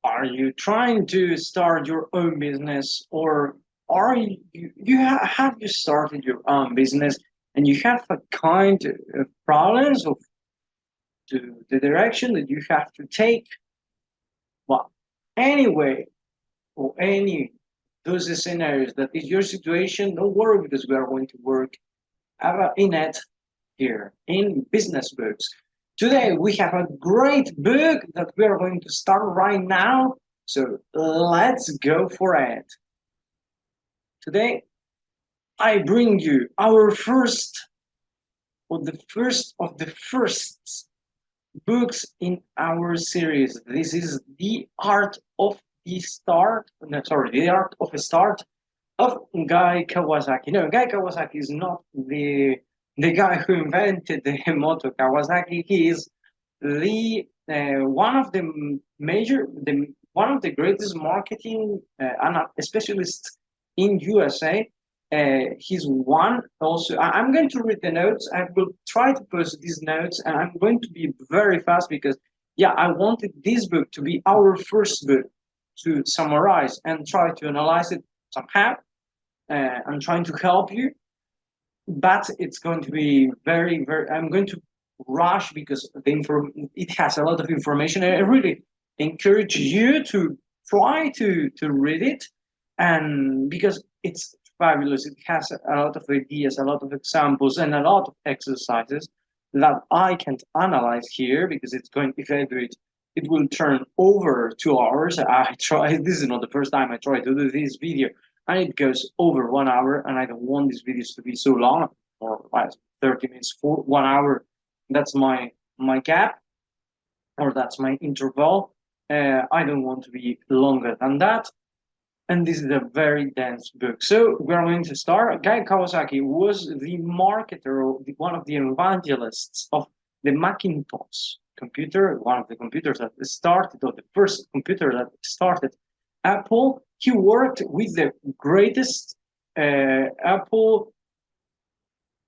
Are you trying to start your own business, or have you started your own business and you have a kind of problems of the direction that you have to take? Well, anyway, or any those scenarios that is your situation, don't worry, because we are going to work in it here in business books. Today we have a great book that we are going to start right now. So let's go for it. Today I bring you our first of the first books in our series. This is The Art of the Start. No, sorry, The Art of a Start of Guy Kawasaki. No, Guy Kawasaki is not the guy who invented the motor Kawasaki. He is the one of the one of the greatest marketing specialists in USA. He's one also. I'm going to read the notes. I will try to post these notes, and I'm going to be very fast because, yeah, I wanted this book to be our first book to summarize and try to analyze it somehow. I'm trying to help you, but it's going to be very. I'm going to rush because it has a lot of information. I really encourage you to try to read it, and because it's fabulous. It has a lot of ideas, a lot of examples, and a lot of exercises that I can't analyze here because it's going. If I do it, it will turn over 2 hours. I try. This is not the first time I try to do this video, and it goes over 1 hour. And I don't want these videos to be so long, or 30 minutes for 1 hour. That's my gap, or that's my interval. I don't want to be longer than that. And this is a very dense book. So we're going to start. Guy Kawasaki was the marketer, or one of the evangelists of the Macintosh computer, one of the computers that started, or the first computer that started Apple. He worked with the greatest Apple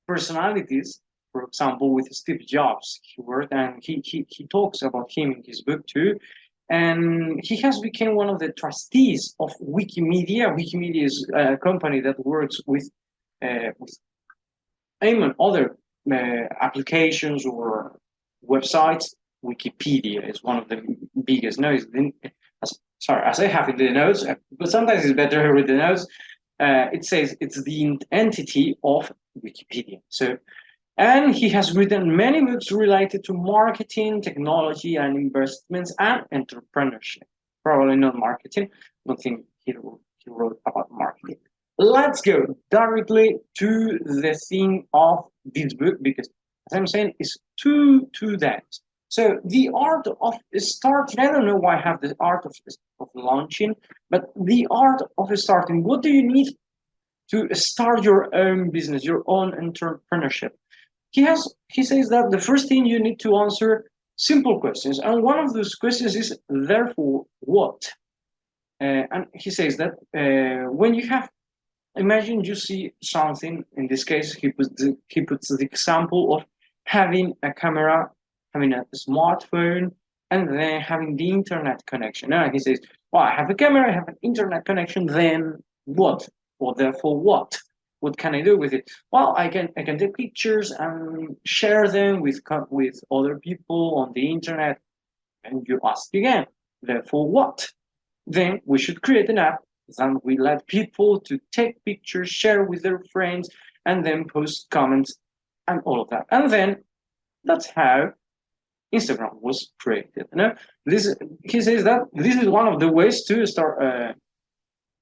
personalities. For example, with Steve Jobs, he worked, and he talks about him in his book too. And he has become one of the trustees of Wikimedia. Wikimedia is a company that works with other applications or websites. Wikipedia is one of the biggest. No, as I have in the notes, but sometimes it's better to read the notes. It says it's the entity of Wikipedia. So. And he has written many books related to marketing, technology, and investments and entrepreneurship. Probably not marketing. I don't think he wrote about marketing. Let's go directly to the theme of this book because, as I'm saying, it's too dense. So the art of starting, I don't know why I have the art of launching, but the art of starting. What do you need to start your own business, your own entrepreneurship? He says that the first thing you need to answer simple questions, and one of those questions is therefore what? And he says that when you have, imagine you see something. In this case, he puts the example of having a camera, having a smartphone, and then having the internet connection. And he says, well, I have a camera, I have an internet connection, then what? Or therefore what? What can I do with it? Well, I can take pictures and share them with other people on the internet. And you ask again, therefore what? Then we should create an app that we let people to take pictures, share with their friends, and then post comments and all of that. And then that's how Instagram was created. You know, he says that this is one of the ways to start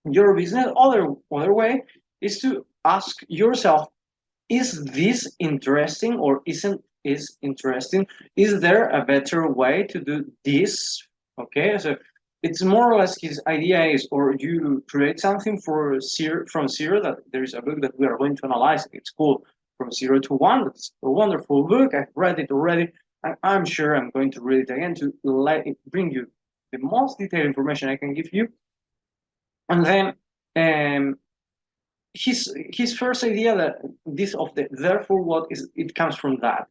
your business. Other way is to ask yourself, is this interesting or isn't is interesting? Is there a better way to do this? Okay, so it's more or less his idea is, or you create something from zero. That there is a book that we are going to analyze. It's called From Zero to One. It's a wonderful book. I've read it already. I'm sure I'm going to read it again to bring you the most detailed information I can give you. And then his first idea that this of the therefore what is, it comes from that.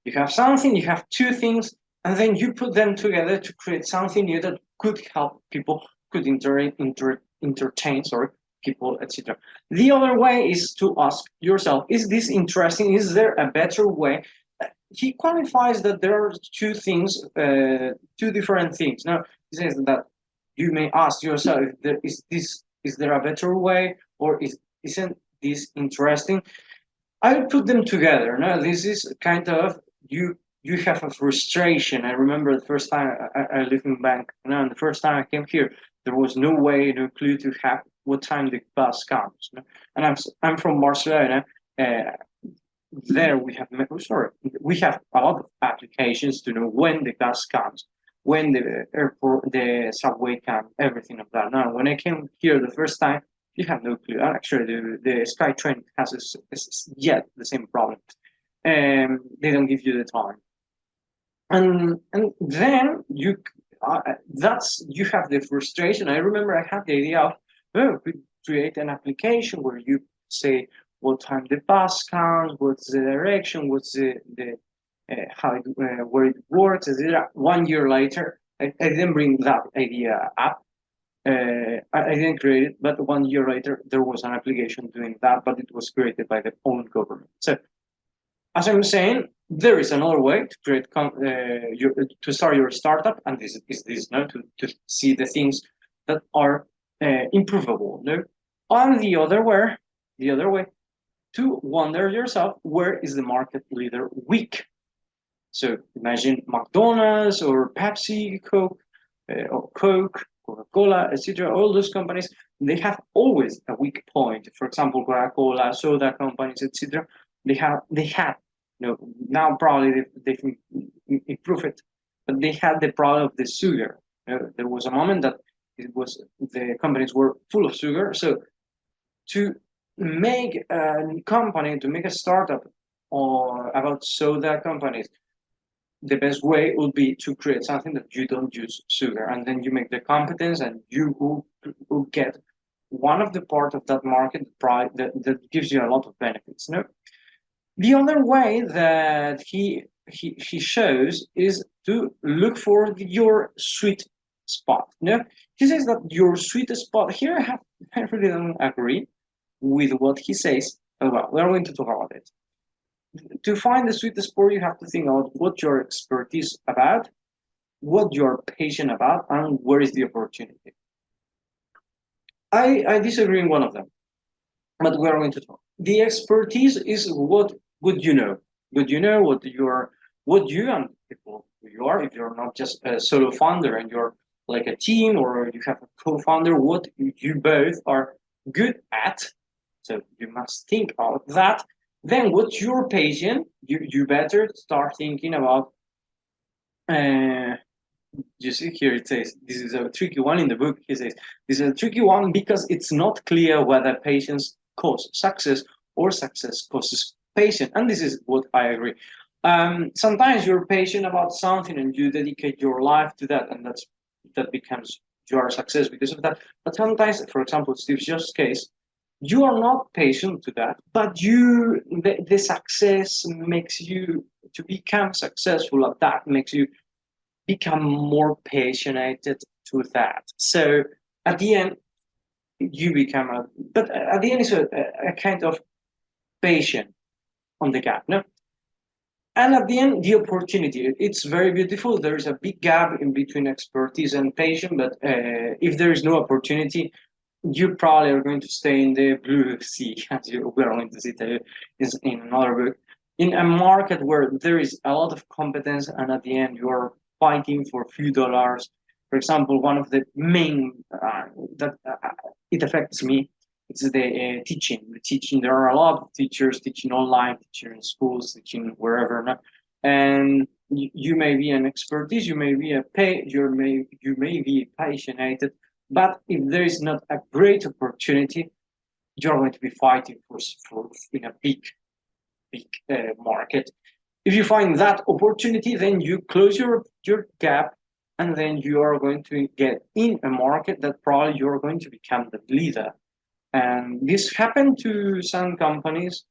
You have something, you have two things, and then you put them together to create something new that could help people, could entertain, people, etc. The other way is to ask yourself, is this interesting? Is there a better way? He qualifies that there are two things, two different things. Now, he says that you may ask yourself, is there a better way, or isn't this interesting? I would put them together. No, this is kind of you have a frustration. I remember the first time I lived in bank. And the first time I came here, there was no way, no clue to have what time the bus comes. No? And I'm from Barcelona. Uh, there we have a lot of applications to know when the bus comes, when the airport, the subway comes, everything of that. Now, when I came here the first time, you have no clue. Actually, the SkyTrain has yet the same problem. They don't give you the time, and then you have the frustration. I remember I had the idea of, oh, we create an application where you say what time the bus comes, what's the direction, what's the how where it works, etc. 1 year later, I didn't bring that idea up. I didn't create it, but 1 year later, there was an application doing that, but it was created by the own government. So, as I'm saying, there is another way to create to start your startup, and this is this no to see the things that are improvable. No, on the other way, to wonder yourself, where is the market leader weak? So imagine McDonald's or Pepsi, Coke, or Coke, Coca-Cola, etc. All those companies, they have always a weak point. For example, Coca-Cola, soda companies, etc. They had, now probably they've improved it, but they had the problem of the sugar. There was a moment that the companies were full of sugar. So to make a company, to make a startup or about soda companies, the best way would be to create something that you don't use sugar, and then you make the competence, and you will get one of the part of that market that gives you a lot of benefits. No, the other way that he shows is to look for your sweet spot. No, he says that your sweet spot here. I really don't agree with what he says. Well, we're going to talk about it. To find the sweet spot, you have to think about what your expertise about, what you're patient about, and where is the opportunity. I disagree in one of them, but we're going to talk. The expertise is what would you know? Would you know what you and people you are? If you're not just a solo founder and you're like a team, or you have a co-founder, what you both are good at. So you must think about that. Then what's your passion? You better start thinking about. You see here it says this is a tricky one in the book. He says this is a tricky one because it's not clear whether patience causes success or success causes patience. And this is what I agree. Sometimes you're patient about something and you dedicate your life to that, and that becomes your success because of that. But sometimes, for example, Steve Jobs' case, you are not patient to that, but the success makes you to become successful at that, makes you become more passionate to that. So at the end, you become but at the end it's a kind of patient on the gap, no? And at the end, the opportunity, it's very beautiful. There is a big gap in between expertise and patient, but if there is no opportunity, you probably are going to stay in the blue sea, as we're going to see is in another book, in a market where there is a lot of competence, and at the end, you're fighting for a few dollars. For example, one of the main that it affects me, it's the teaching. The teaching, there are a lot of teachers teaching online, teaching in schools, teaching wherever. No? And you may be an expertise, you may be you may be passionate, but if there is not a great opportunity, you're going to be fighting for in a big market. If you find that opportunity, then you close your gap, and then you are going to get in a market that probably you're going to become the leader. And this happened to some companies.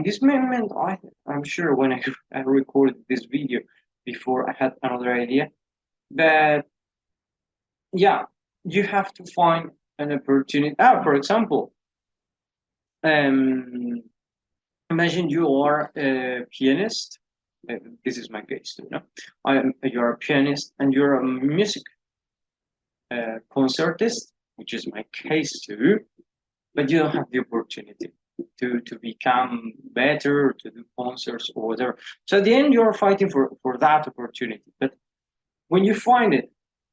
This moment, I'm sure when I recorded this video, before I had another idea. But yeah, you have to find an opportunity. For example, um, imagine you are a pianist. This is my case too. No, you're a pianist and you're a music concertist, which is my case too. But you don't have the opportunity to become better, to do concerts or whatever. So at the end, you're fighting for that opportunity. But when you find it,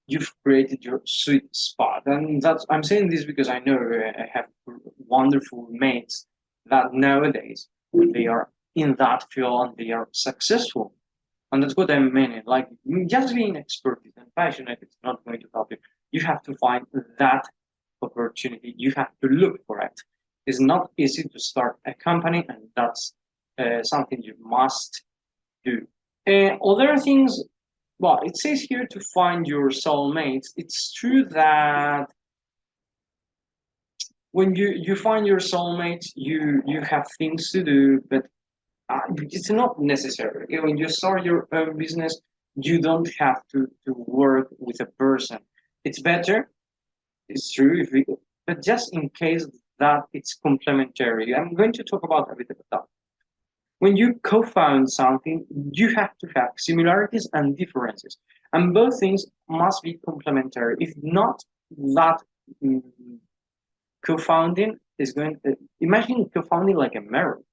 you've created your sweet spot. And that's I'm saying this because I know I have wonderful mates that nowadays they are in that field and they are successful. And that's what I mean. Like just being expertise and passionate is not going to help you. You have to find that opportunity. You have to look for it. It's not easy to start a company, and that's something you must do. Other things, well, it says here to find your soulmates. It's true that when you find your soulmates, you have things to do, but it's not necessary. Okay? When you start your own business, you don't have to work with a person. It's better, it's true, but just in case that it's complementary. I'm going to talk about a bit about that. When you co-found something, you have to have similarities and differences, and both things must be complementary. If not, that mm, co-founding is going to imagine co-founding like a marriage.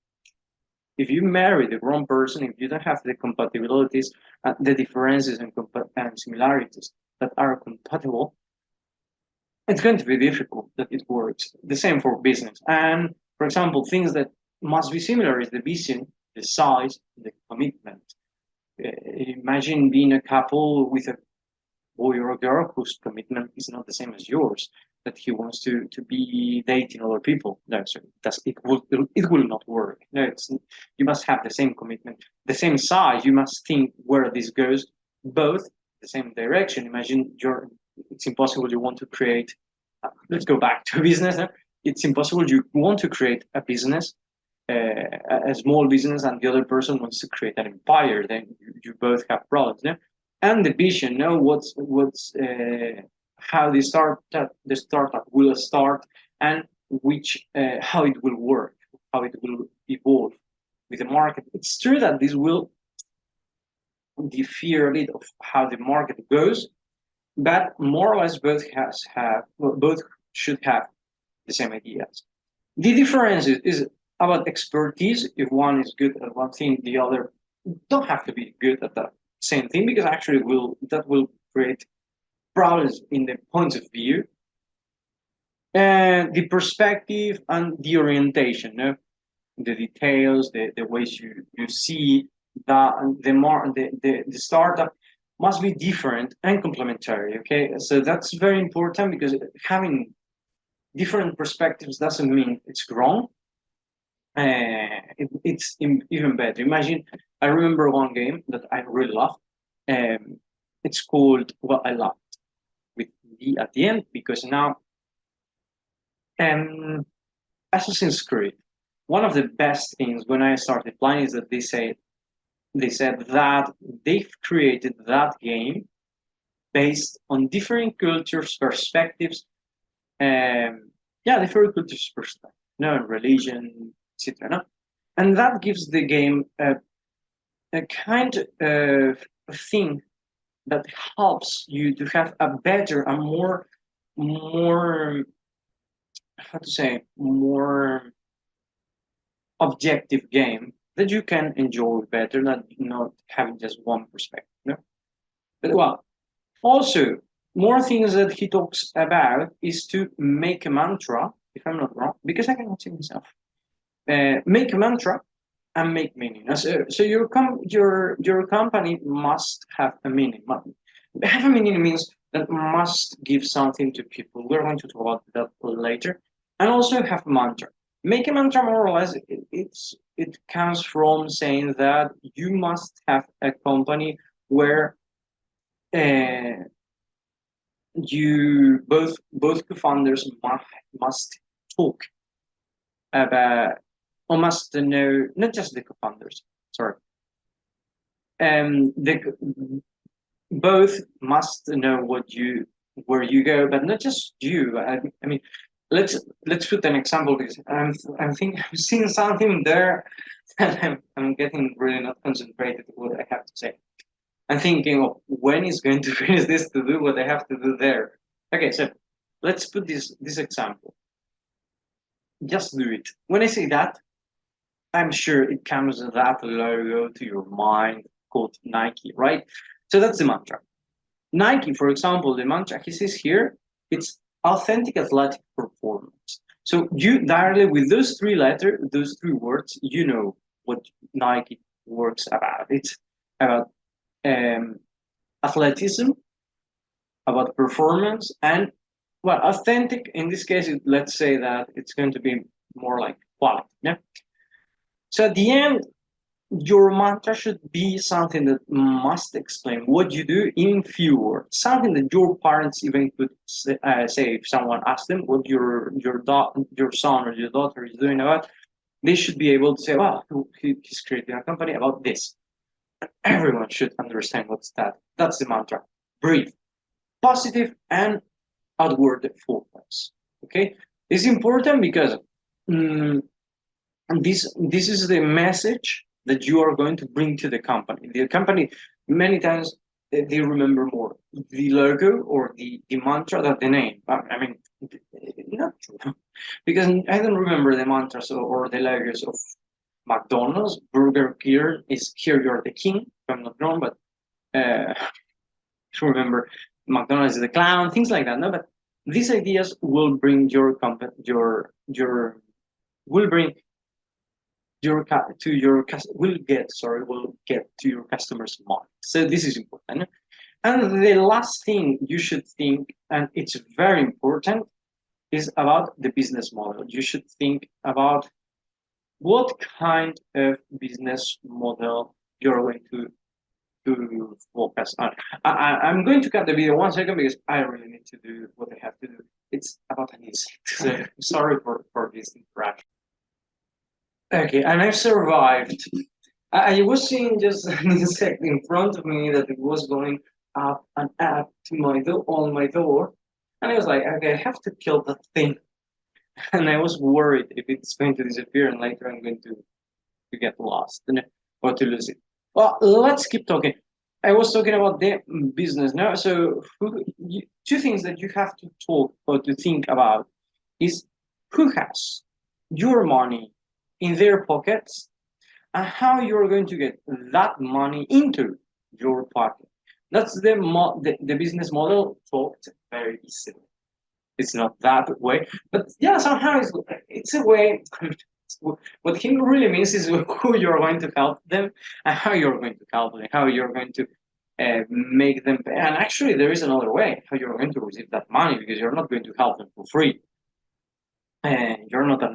If you marry the wrong person, if you don't have the compatibilities, the differences and similarities that are compatible, it's going to be difficult that it works. The same for business. And for example, things that must be similar is the vision, the size, the commitment. Imagine being a couple with a boy or a girl whose commitment is not the same as yours, that he wants to be dating other people. No, so it will not work. No, you must have the same commitment, the same size. You must think where this goes, both the same direction. Imagine it's impossible you want to create. Let's go back to business. It's impossible you want to create a business, a small business, and the other person wants to create an empire. Then you both have problems. No? And the vision, know what's how the startup will start, and which how it will work, how it will evolve with the market. It's true that this will differ a bit of how the market goes, but more or less both should have the same ideas. The difference is about expertise. If one is good at one thing, the other don't have to be good at that same thing, because actually will create problems in the points of view and the perspective and the orientation, no? The details, the ways you see that the startup must be different and complementary. Okay, so that's very important, because having different perspectives doesn't mean it's wrong. It's even better. Imagine, I remember one game that I really loved. It's called, well, I loved with D at the end, because now Assassin's Creed. One of the best things when I started playing is that they said that they've created that game based on different cultures, perspectives, different cultures, perspectives, no, religion, etc. No? And that gives the game a kind of thing that helps you to have a better and more how to say, more objective game that you can enjoy better than not having just one perspective. No? But well, also more things that he talks about is to make a mantra, if I'm not wrong, because I cannot see myself. Make a mantra and make meaning. So your company must have a meaning. Have a meaning means that must give something to people. We're going to talk about that later. And also have a mantra. Make a mantra, more or less, it comes from saying that you must have a company where you both co-founders must talk about, or must know, not just the co-founders. Sorry, both must know where you go, but not just you. I mean, let's put an example, because I'm thinking, I'm seeing something there that I'm getting really not concentrated with what I have to say. I'm thinking of when is going to finish this to do what I have to do there. Okay, so let's put this example. Just do it. When I say that, I'm sure it comes that logo to your mind called Nike, right? So that's the mantra. Nike, for example, the mantra he says here, it's authentic athletic performance. So you directly with those three letters, those three words, you know what Nike works about. It's about athleticism, about performance, and well, authentic in this case, let's say that it's going to be more like quality. Yeah. So at the end, your mantra should be something that must explain what you do in few words. Something that your parents even could say if someone asks them what your son or your daughter is doing about, they should be able to say, "Well, he's creating a company about this." Everyone should understand what's that. That's the mantra. Breathe, positive and outward focus. Okay, it's important because um, this is the message that you are going to bring to the company. The company many times they remember more the logo or the mantra than the name. I mean, not true, because I don't remember the mantras or the logos of McDonald's. Burger King is here you're the king, if I'm not wrong, but remember McDonald's is the clown, things like that. No, but these ideas will bring your company, your will bring your to your will get to your customers' mind. So this is important. And the last thing you should think, and it's very important, is about the business model. You should think about what kind of business model you're going to focus on. I'm going to cut the video 1 second because I really need to do what I have to do. It's about an insect. So sorry for this interaction. Okay, and I've survived. I was seeing just an insect in front of me that it was going up and up to my door on my door, and I was like, okay, I have to kill that thing. And I was worried if it's going to disappear, and later I'm going to get lost or to lose it. Well, let's keep talking. I was talking about the business now. So two things that you have to talk or to think about is who has your money in their pockets and how you're going to get that money into your pocket. That's the business model talked very easily. It's not that way, but yeah, somehow it's a way. What he really means is who you're going to help them and how you're going to help them, how you're going to make them pay. And actually, there is another way how you're going to receive that money, because you're not going to help them for free. And you're not a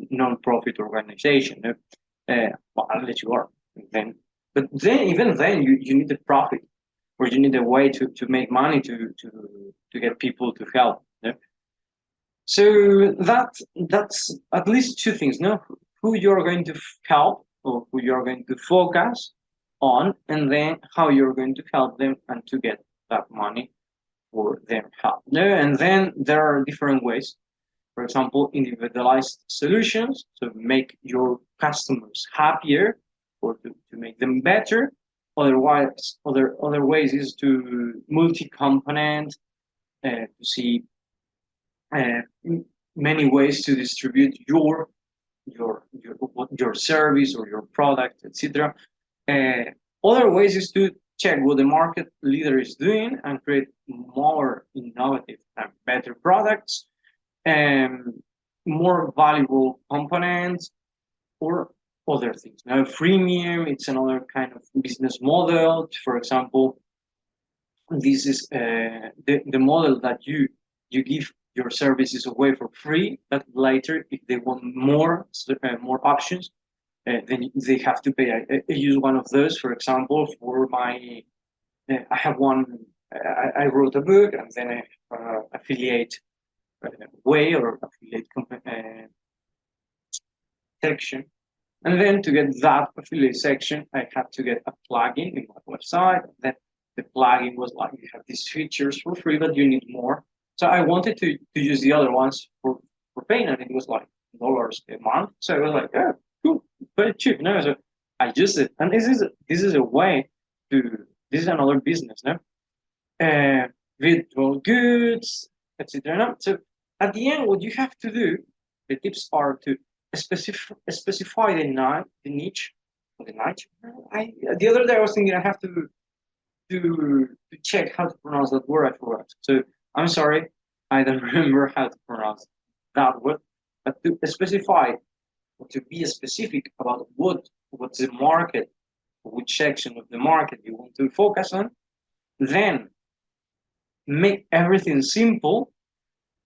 non-profit organization. Well, unless you are, then. But then, even then, you need a profit, or you need a way to make money to get people to help. So that's at least two things, no? Who you're going to help or who you're going to focus on, and then how you're going to help them and to get that money for their help. No, and then there are different ways. For example, individualized solutions to make your customers happier or to make them better. Otherwise, other ways is to multi-component, to see uh, many ways to distribute your service or your product, etc. Other ways is to check what the market leader is doing and create more innovative and better products and more valuable components or other things. Now, freemium, it's another kind of business model. For example, this is the model that you give your services away for free, but later if they want more options, then they have to pay. I use one of those, for example, for my I have one. I wrote a book, and then I affiliate way or affiliate section And then to get that affiliate section, I had to get a plugin in my website. Then the plugin was like, you have these features for free, but you need more. So I wanted to use the other ones for paying, and it was like dollars a month. So I was like, oh, cool, very cheap. No, so I used it, and this is a way to this is another business, no? Virtual goods, etc. So at the end, what you have to do, the tips are to specify the niche, the niche. The other day I was thinking I have to check how to pronounce that word. I forgot. So I'm sorry, I don't remember how to pronounce that word. But to specify, or to be specific about what's the market, which section of the market you want to focus on, then make everything simple.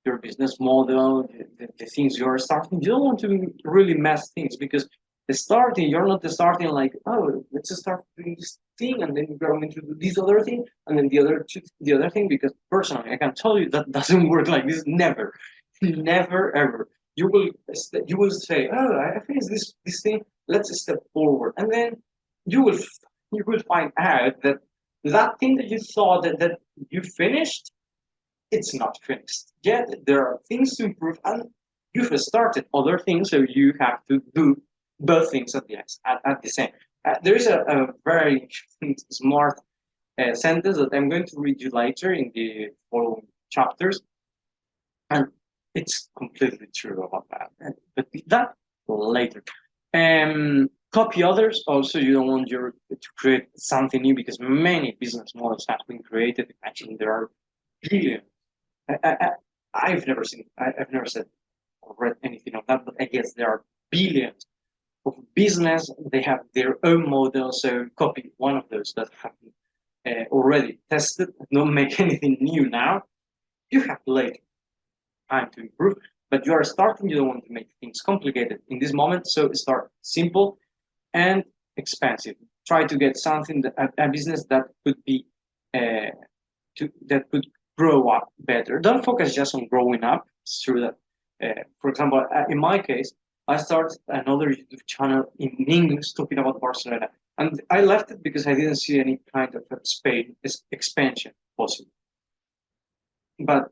Your business model, the things you're starting. You don't want to really mess things, because the starting, you're not starting like, oh, let's just start doing this thing, and then you're going to do this other thing, and then the other thing. Because personally, I can tell you that doesn't work like this. Never, never ever. You will say, oh, I finished this thing. Let's step forward, and then you will you will find out that that thing that you thought that you finished, it's not finished yet. There are things to improve, and you've started other things, so you have to do both things at the same. There is a very smart sentence that I'm going to read you later in the following chapters, and it's completely true about that. But that later. Copy others. Also, you don't want to create something new, because many business models have been created. Actually, there are billions. I've never seen. I've never said or read anything of that, but I guess there are billions of business. They have their own models. So copy one of those that have been already tested. Don't make anything new now. You have later time to improve, but you are starting. You don't want to make things complicated in this moment. So start simple and expensive. Try to get something a business that could be that could grow up better. Don't focus just on growing up. It's true that, for example, in my case, I started another YouTube channel in English talking about Barcelona, and I left it because I didn't see any kind of expansion possible. But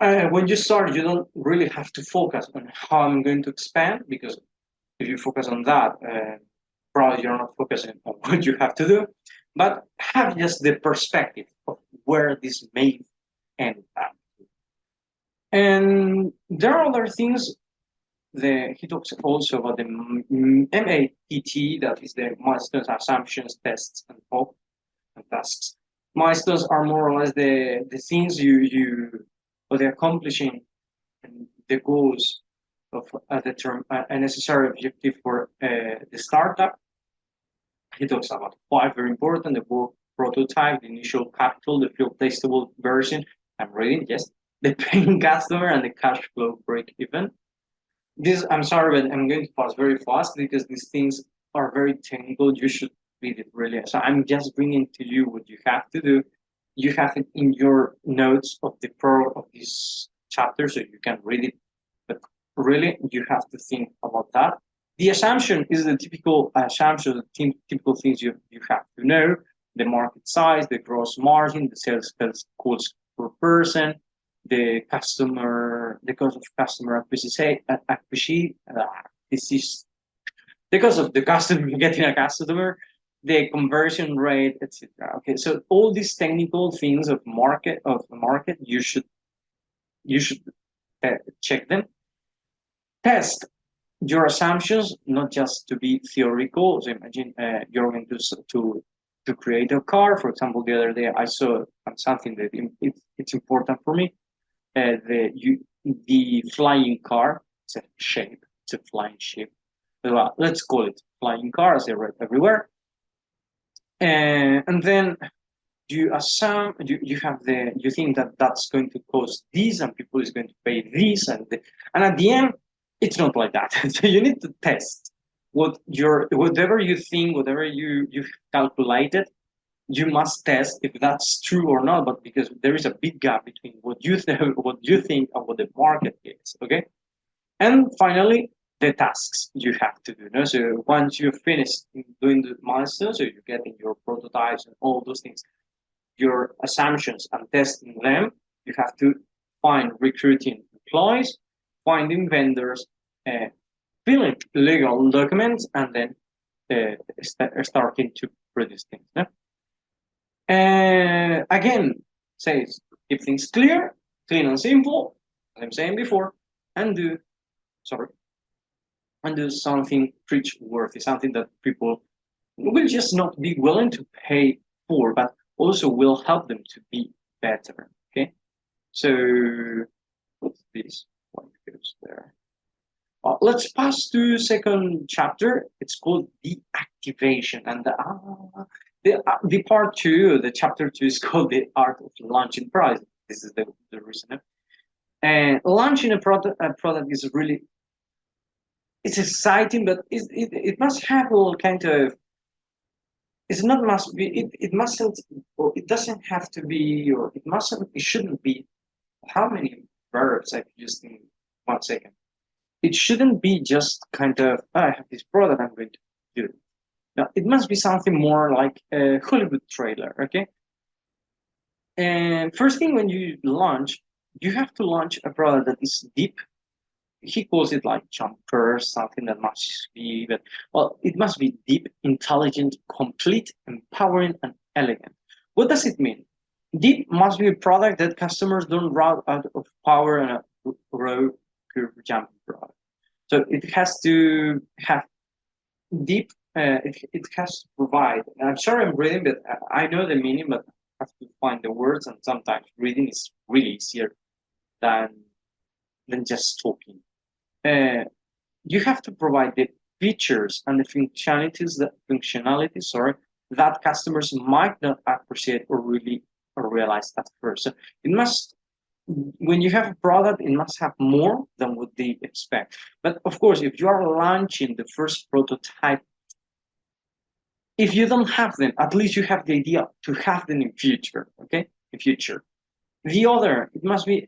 when you start, you don't really have to focus on how I'm going to expand, because if you focus on that, probably you're not focusing on what you have to do, but have just the perspective of where this may end up. And there are other things. He talks also about the MATT, that is the milestones, assumptions, tests, and hope and tasks. Milestones are more or less the things or the accomplishing and the goals of a necessary objective for the startup. He talks about 5 very important: the work prototype, the initial capital, the field testable version. I'm reading, yes. The paying customer and the cash flow break even. I'm sorry, but I'm going to pass very fast because these things are very technical. You should read it really. So I'm just bringing to you what you have to do. You have it in your notes of this chapter, so you can read it. But really, you have to think about that. The assumption is the typical assumption, the typical things you have to know: the market size, the gross margin, the sales calls per person, the cost of customer acquisition, the cost of the customer getting a customer, the conversion rate, etc. Okay, so all these technical things of the market, you should check them. Test your assumptions, not just to be theoretical. So imagine you're going to create a car. For example, the other day I saw something that it's important for me. The flying car. It's a shape. It's a flying shape. Well, let's call it flying car, as I read everywhere. And then you assume you think that that's going to cost this, and people is going to pay this, and at the end, it's not like that. So you need to test whatever you think, whatever you've calculated. You must test if that's true or not, but because there is a big gap between what you think and what the market is. Okay, and finally, the tasks you have to do. No? So once you finish doing the milestones, so you're getting your prototypes and all those things, your assumptions and testing them, you have to find recruiting employees, finding vendors, filling legal documents, and then starting to produce things. No? Again, says keep things clear, clean and simple, as I'm saying before, and do something preach worthy, something that people will just not be willing to pay for, but also will help them to be better. Okay, so what's this? What goes there? Let's pass to second chapter. It's called deactivation, and the part two, the chapter two, is called the art of launching price. This is the reason. And launching a product is really, it's exciting, but it must have all kind of. It's not must be. It mustn't. Or it doesn't have to be. Or it mustn't. It shouldn't be. How many verbs I've used in 1 second? It shouldn't be just kind of, I have this product I'm going to do. Now, it must be something more like a Hollywood trailer, okay? And first thing, when you launch, you have to launch a product that is deep. He calls it like jumper, something that must be, but well, it must be deep, intelligent, complete, empowering, and elegant. What does it mean? Deep must be a product that customers don't run out of power and a raw curve jumping product. So it has to have deep, it has to provide, and I'm sorry I'm reading, but I know the meaning, but I have to find the words, and sometimes reading is really easier than just talking. You have to provide the features and the functionalities that customers might not appreciate or really realize at first. So it must, when you have a product, it must have more than what they expect. But of course, if you are launching the first prototype, if you don't have them, at least you have the idea to have them in future. Okay, in future. The other, it must be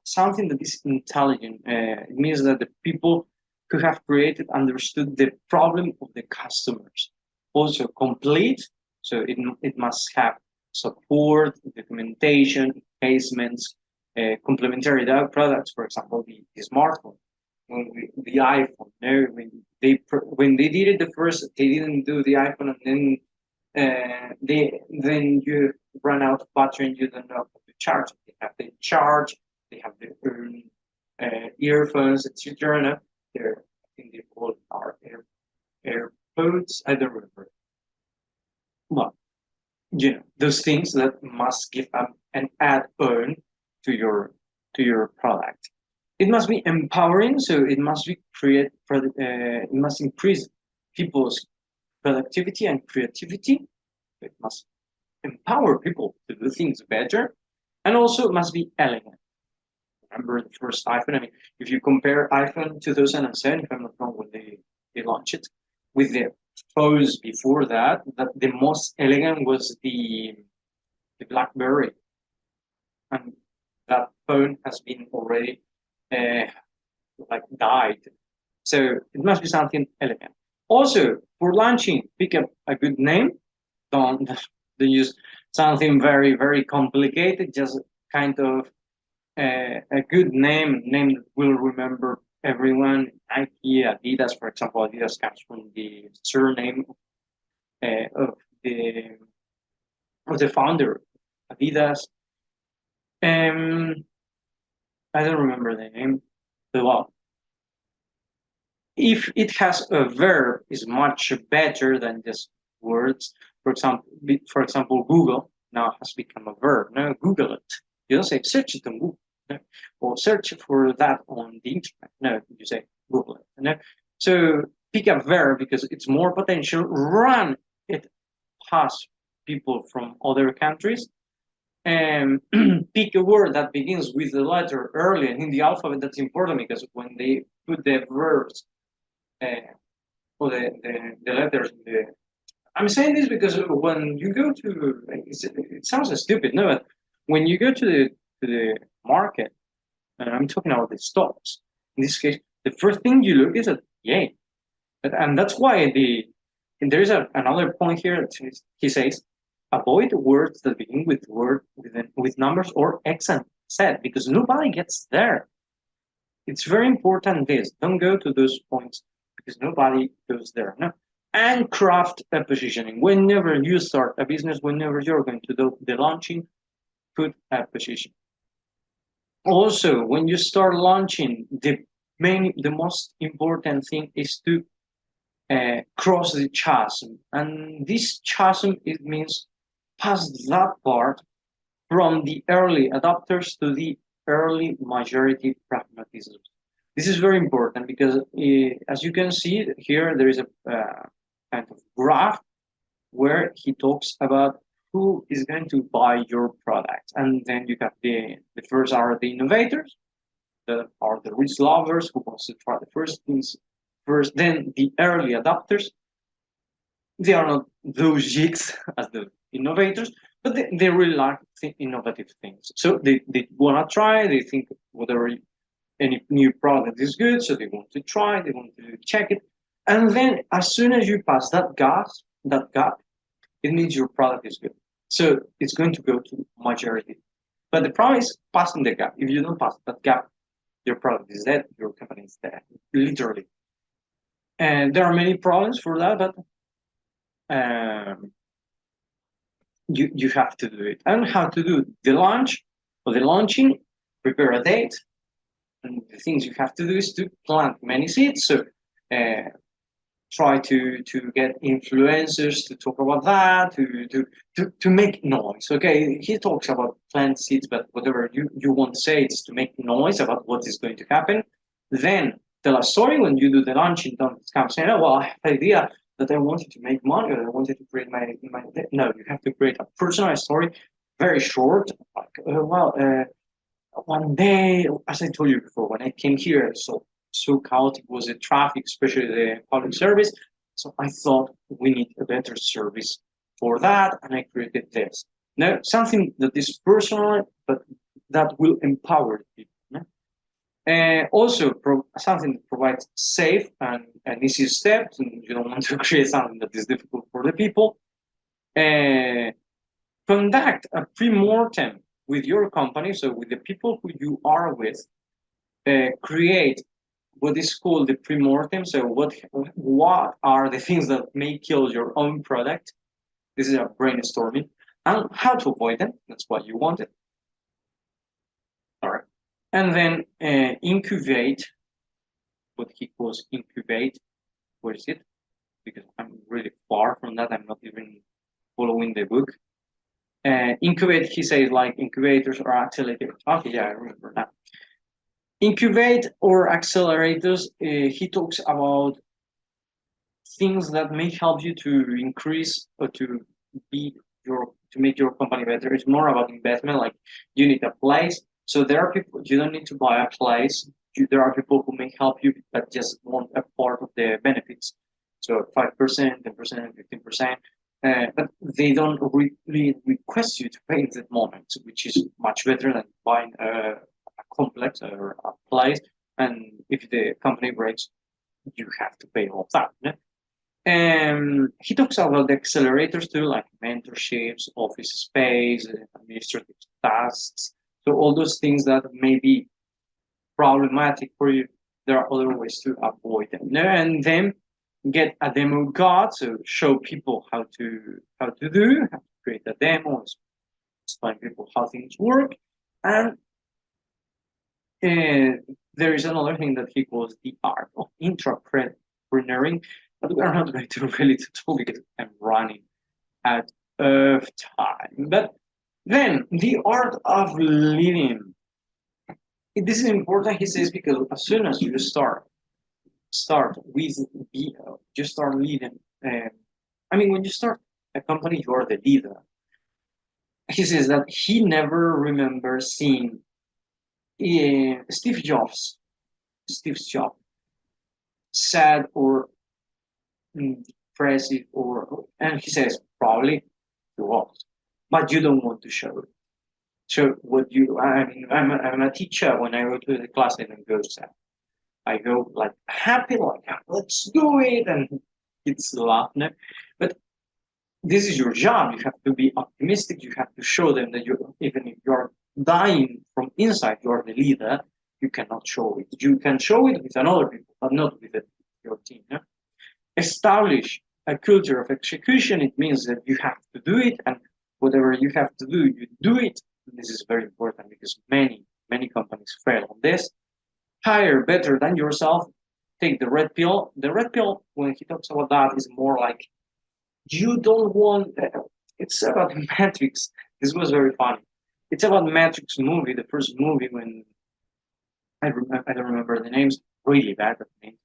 something that is intelligent. It means that the people who have created understood the problem of the customers. Also complete, so it must have support, documentation, enhancements, complementary products. For example, the smartphone, the iPhone. No, when they did it the first, they didn't do the iPhone, and then you run out of battery and you don't know how to charge. They have the charge, they have their earphones, etc. I think they call it our AirPods. I don't remember. Well, those things that must give an add-on to your product. It must be empowering, so it must be it must increase people's productivity and creativity. It must empower people to do things better, and also it must be elegant. Remember the first iPhone? I mean, if you compare iPhone 2007, if I'm not wrong, when they launched it, with the phones before that the most elegant was the BlackBerry, and that phone has been already died. So it must be something elegant. Also, for launching, pick up a good name. Don't use something very, very complicated. Just kind of a good name that will remember everyone. Nike, Adidas, for example. Adidas comes from the surname of the founder, Adidas. I don't remember the name, but well, if it has a verb, is much better than just words. For example, Google now has become a verb. Now Google it. You don't say search it on Google, no? Or search for that on the internet. No, you say Google it. No? So pick a verb because it's more potential. Run it past people from other countries. And pick a word that begins with the letter early in the alphabet. That's important because when they put the verbs or the letters in the, I'm saying this because when you go to, it sounds stupid, no, but when you go to the market, and I'm talking about the stocks, in this case, the first thing you look is at the aim. And that's why and there's another point here that he says, avoid words that begin with numbers or X and Z, because nobody gets there. It's very important this. Don't go to those points because nobody goes there. No. And craft a positioning. Whenever you start a business, whenever you're going to do the launching, put a position. Also, when you start launching, the most important thing is to cross the chasm. And this chasm, it means pass that part from the early adopters to the early majority pragmatism. This is very important because as you can see here, there is a kind of graph where he talks about who is going to buy your product. And then you have the first are the innovators, that are the risk lovers who wants to try the first things first, then the early adopters. They are not those geeks as the innovators, but they really like innovative things. So they want to try, they think whatever any new product is good, so they want to try, they want to check it. And then as soon as you pass that gap, it means your product is good. So it's going to go to majority. But the problem is passing the gap. If you don't pass that gap, your product is dead, your company is dead, literally. And there are many problems for that, but you have to do it. And how to do the launch or the launching, prepare a date. And the things you have to do is to plant many seeds. So try to get influencers to talk about that, to make noise. Okay, he talks about plant seeds, but whatever you want to say, it's to make noise about what is going to happen. Then tell a story when you do the launching. Don't come saying, oh, well, I have an idea that I wanted to make money or I wanted to create my no, you have to create a personal story, very short, like, one day, as I told you before, when I came here, so chaotic was the traffic, especially the public service. So I thought we need a better service for that, and I created this. Now, something that is personal, but that will empower people. Also, something that provides safe and easy steps, and you don't want to create something that is difficult for the people. Conduct a pre-mortem with your company, so with the people who you are with. Create what is called the pre-mortem. So what are the things that may kill your own product? This is a brainstorming, and how to avoid them. That's what you wanted. All right. And then incubate, what he calls incubate. Where is it? Because I'm really far from that. I'm not even following the book. Incubate, he says, like incubators or accelerators. Okay, yeah, I remember now. Incubate or accelerators, he talks about things that may help you to increase or to make your company better. It's more about investment, like you need a place. So there are people, you don't need to buy a place. There are people who may help you but just want a part of the benefits. So 5%, 10%, 15%. But they don't really request you to pay in that moment, which is much better than buying a complex or a place. And if the company breaks, you have to pay all that. And he talks about the accelerators too, like mentorships, office space, administrative tasks. So all those things that may be problematic for you, there are other ways to avoid them. And then get a demo guide, so show people how to do, how to create a demo, explain people how things work. And there is another thing that he calls the art of intrapreneuring, but we're not going to really talk because I'm running out of time. But then the art of leading. This is important, he says, because as soon as you start with you start leading. When you start a company, you are the leader. He says that he never remembers seeing Steve Jobs sad or depressive, and he says probably he was, but you don't want to show it. So I'm a teacher. When I go to the class, I don't go sad. I go like happy, like let's do it, and it's laughing. But this is your job. You have to be optimistic. You have to show them that you, even if you're dying from inside, you're the leader. You cannot show it. You can show it with another people, but not with your team. Yeah? Establish a culture of execution. It means that you have to do it, and whatever you have to do, you do it. This is very important because many companies fail on this. Hire better than yourself. Take the red pill. The red pill, when he talks about that, is more like you don't want. It's about Matrix. This was very funny. It's about Matrix movie, the first movie when I don't remember the names. Really bad at names.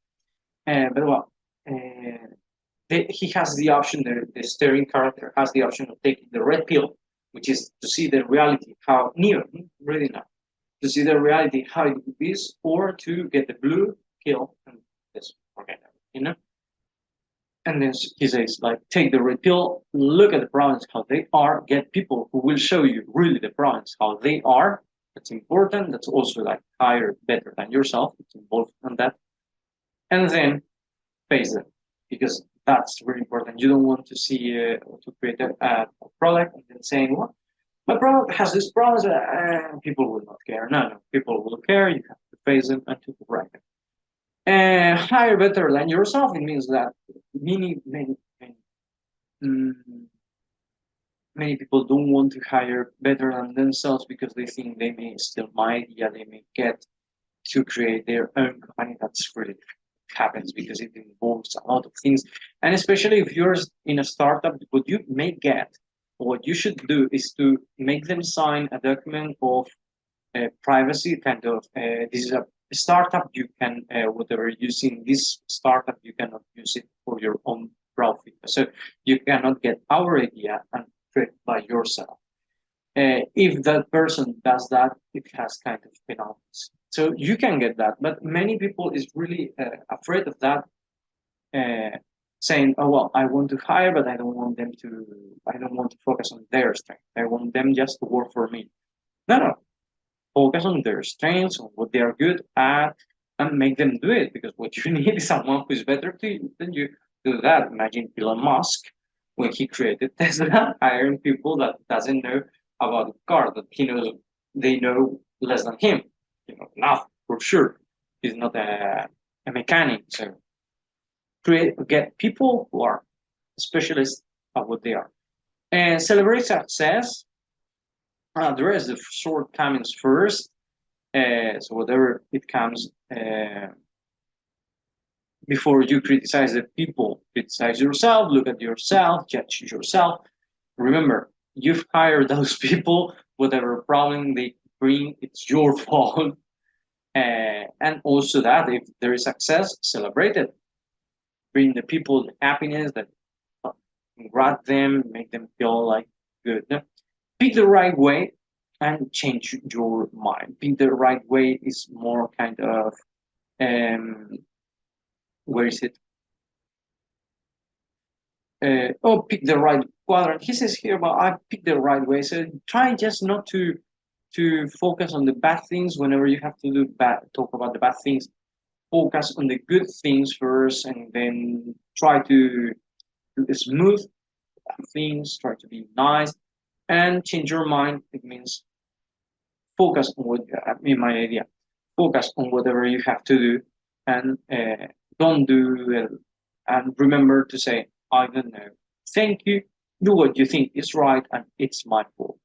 But well, he has the option. The steering character has the option of taking the red pill, which is to see the reality how near, really not to see the reality how it is, or to get the blue pill and just forget it, And then he says, like, take the red pill, look at the problems how they are, get people who will show you really the problems how they are. That's important. That's also like hire better than yourself. It's involved in that. And then face them, because that's really important. You don't want to see to create a product and then saying, well, my product has these problems, and people will not care. No, people will care. You have to face them and to correct them. And hire better than yourself. It means that mm, many people don't want to hire better than themselves because they think they may steal my idea. They may get to create their own company. That's really happens because it involves a lot of things, and especially if you're in a startup, what you may get, what you should do is to make them sign a document of privacy, kind of. This is a startup. You can whatever using this startup, you cannot use it for your own profit. So you cannot get our idea and create by yourself. If that person does that, it has kind of penalties. So you can get that, but many people is really afraid of that, saying, "Oh well, I want to hire, but I don't want them to. I don't want to focus on their strength. I want them just to work for me." No, focus on their strengths, on what they are good at, and make them do it. Because what you need is someone who's better than you do that. Imagine Elon Musk when he created Tesla, hiring people that doesn't know about the car, that he knows they know less than him. Now for sure. He's not a mechanic. So get people who are specialists at what they are. And celebrate success. Address the shortcomings first. So whatever it comes, before you criticize the people, criticize yourself, look at yourself, judge yourself. Remember, you've hired those people, whatever problem they bring, it's your fault. And also that if there is success, celebrate it. Bring the people the happiness, that congrat them, make them feel like good. Pick the right way and change your mind. Pick the right way is more kind of where is it? Pick the right quadrant. He says here, but I picked the right way. So try just not to focus on the bad things whenever you have to talk about the bad things. Focus on the good things first, and then try to smooth things. Try to be nice, and change your mind. It means focus on what my idea. Focus on whatever you have to do, and don't do it. And remember to say, I don't know. Thank you. Do what you think is right, and it's my fault.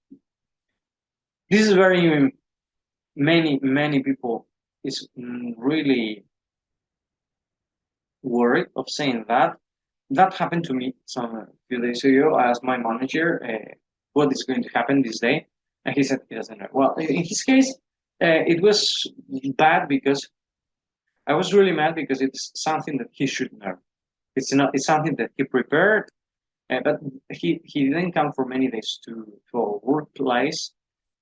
This is very many people is really worried of saying that. That happened to me some few days ago. I asked my manager what is going to happen this day, and he said he doesn't know. Well, in his case, it was bad because I was really mad because it's something that he should know. It's not. It's something that he prepared, but he didn't come for many days to a workplace,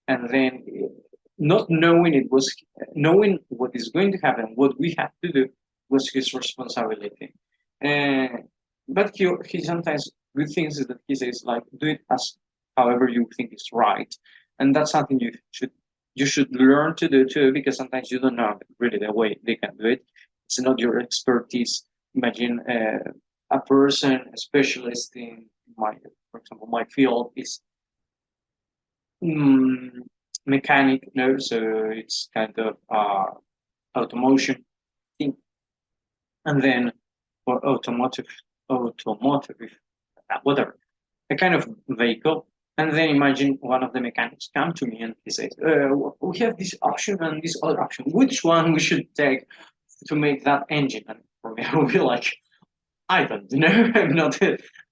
and then not knowing it was knowing what is going to happen, what we have to do was his responsibility. But he sometimes good things is that he says like do it as however you think is right, and that's something you should learn to do too, because sometimes you don't know really the way they can do it. It's not your expertise. Imagine a person, a specialist in for example, my field is mm, mechanic, no, so it's kind of automotion thing, and then for automotive, whatever, a kind of vehicle. And then imagine one of the mechanics come to me and he says, "We have this option and this other option. Which one we should take to make that engine?" And for me, I will be like, "I don't know. I'm not.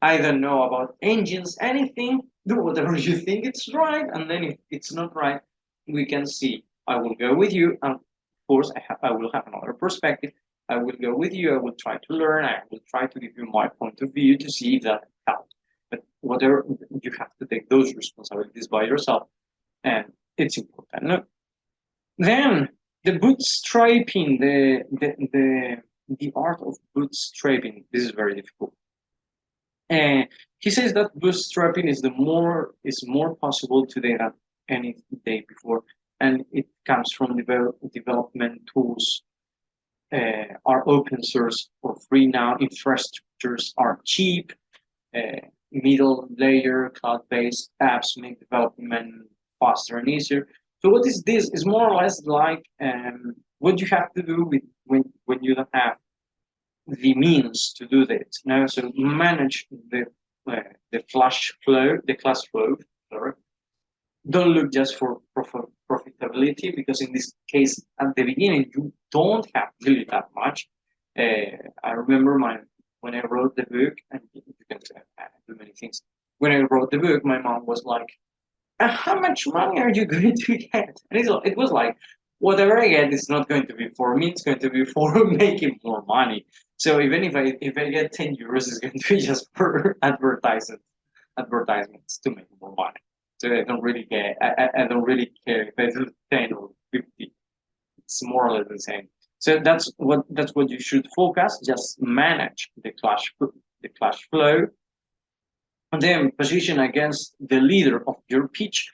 I don't know about engines. Anything. Do whatever you think it's right, and then if it's not right, we can see. I will go with you, and of course, I will have another perspective. I will go with you. I will try to learn. I will try to give you my point of view to see if that helps. But whatever, you have to take those responsibilities by yourself, and it's important. No? Then the bootstrapping, the art of bootstrapping. This is very difficult. And he says that bootstrapping is more possible today than any day before, and it comes from development tools are open source for free now. Infrastructures are cheap. Middle layer cloud-based apps make development faster and easier. So what is this? It's more or less like what you have to do with when you don't have the means to do this. Now, so manage the class flow. Sorry. Don't look just for profitability, because in this case, at the beginning, you don't have really that much. I remember when I wrote the book, and you can do many things. When I wrote the book, my mom was like, "How much money are you going to get?" And it was like, whatever I get is not going to be for me; it's going to be for making more money. So even if I get 10 euros, it's going to be just for advertisements to make more money. So I don't really care. I don't really care if I do 10 or 50. It's more or less the same. So that's what you should focus. Just manage the cash flow, and then position against the leader of your pitch.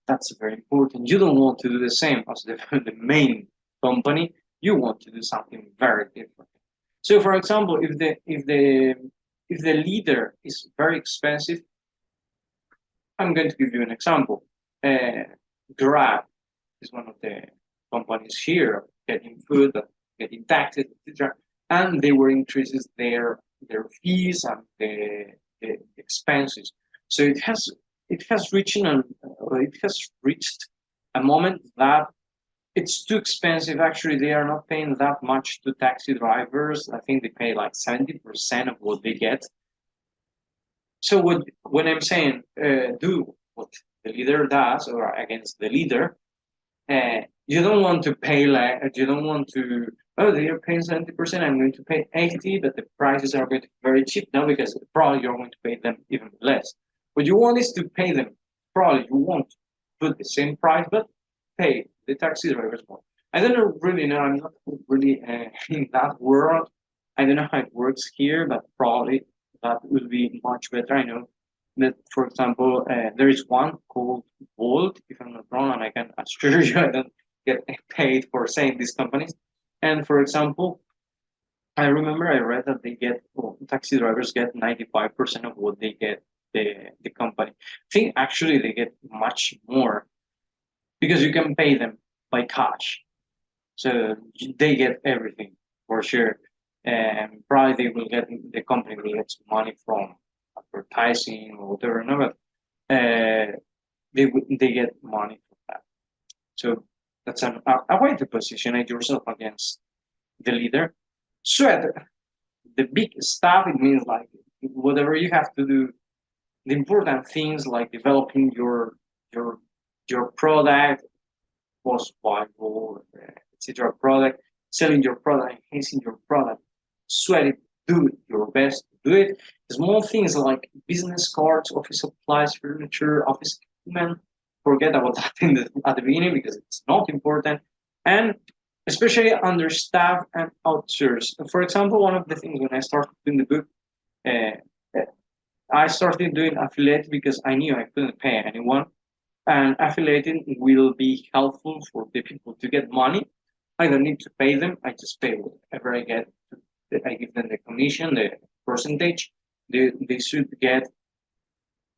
That's very important. You don't want to do the same as the main company. You want to do something very different. So, for example, if the leader is very expensive, I'm going to give you an example. Grab is one of the companies here getting food, getting taxes, etc., and they were increases their fees and the expenses. So it has reached a moment that it's too expensive. Actually, they are not paying that much to taxi drivers. I think they pay like 70% of what they get. So when I'm saying do what the leader does, or against the leader, you don't want to pay like you don't want to. Oh, they are paying 70%. I'm going to pay 80, but the prices are going to be very cheap now, because probably you're going to pay them even less. What you want is to pay them. Probably you want to put the same price, but pay the taxi drivers more. I don't really know. I'm not really in that world. I don't know how it works here, but probably that will be much better. I know that, for example, there is one called Volt, if I'm not wrong, and I can assure you I don't get paid for saying these companies. And for example, I remember I read that taxi drivers get 95% of what they get the company. I think actually they get much more, because you can pay them by cash. So they get everything for sure. And probably the company will get some money from advertising or whatever, no, but they get money from that. So that's a way to position yourself against the leader. Sweat the big stuff. It means like whatever you have to do, the important things like developing your your product, post viable, etc. product, selling your product, enhancing your product. Sweat it, do it, your best to do it. Small things like business cards, office supplies, furniture, office equipment. Forget about that at the beginning, because it's not important. And especially under staff and outsource. For example, one of the things when I started doing the book, uh, I started doing affiliate because I knew I couldn't pay anyone, and affiliating will be helpful for the people to get money. I don't need to pay them. I just pay whatever I get. I give them the commission, the percentage they should get.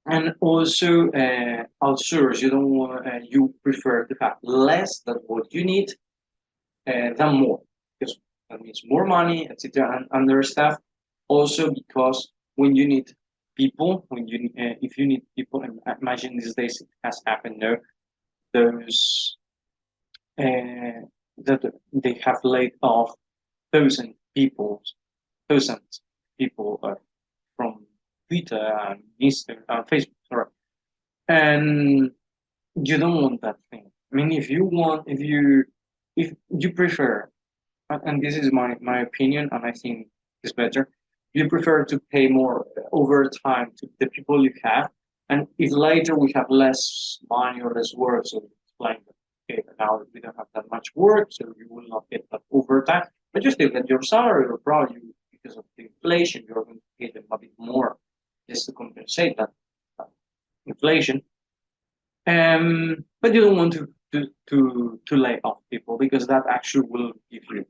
And also outsource. You don't want. You prefer to have less than what you need than more, because that means more money, etc. And under staff. Also because when you need people, if you need people, and imagine these days it has happened now, those that they have laid off thousands people from Twitter and Instagram, Facebook, sorry. And you don't want that thing. I mean, if you prefer, and this is my opinion, and I think it's better, you prefer to pay more over time to the people you have, and if later we have less money or less work, so explain that, okay, now we don't have that much work, so you will not get that overtime, but you still get your salary, or probably because of the inflation, you're going to pay them a bit more just to compensate that inflation. But you don't want to lay off people, because that actually will give you,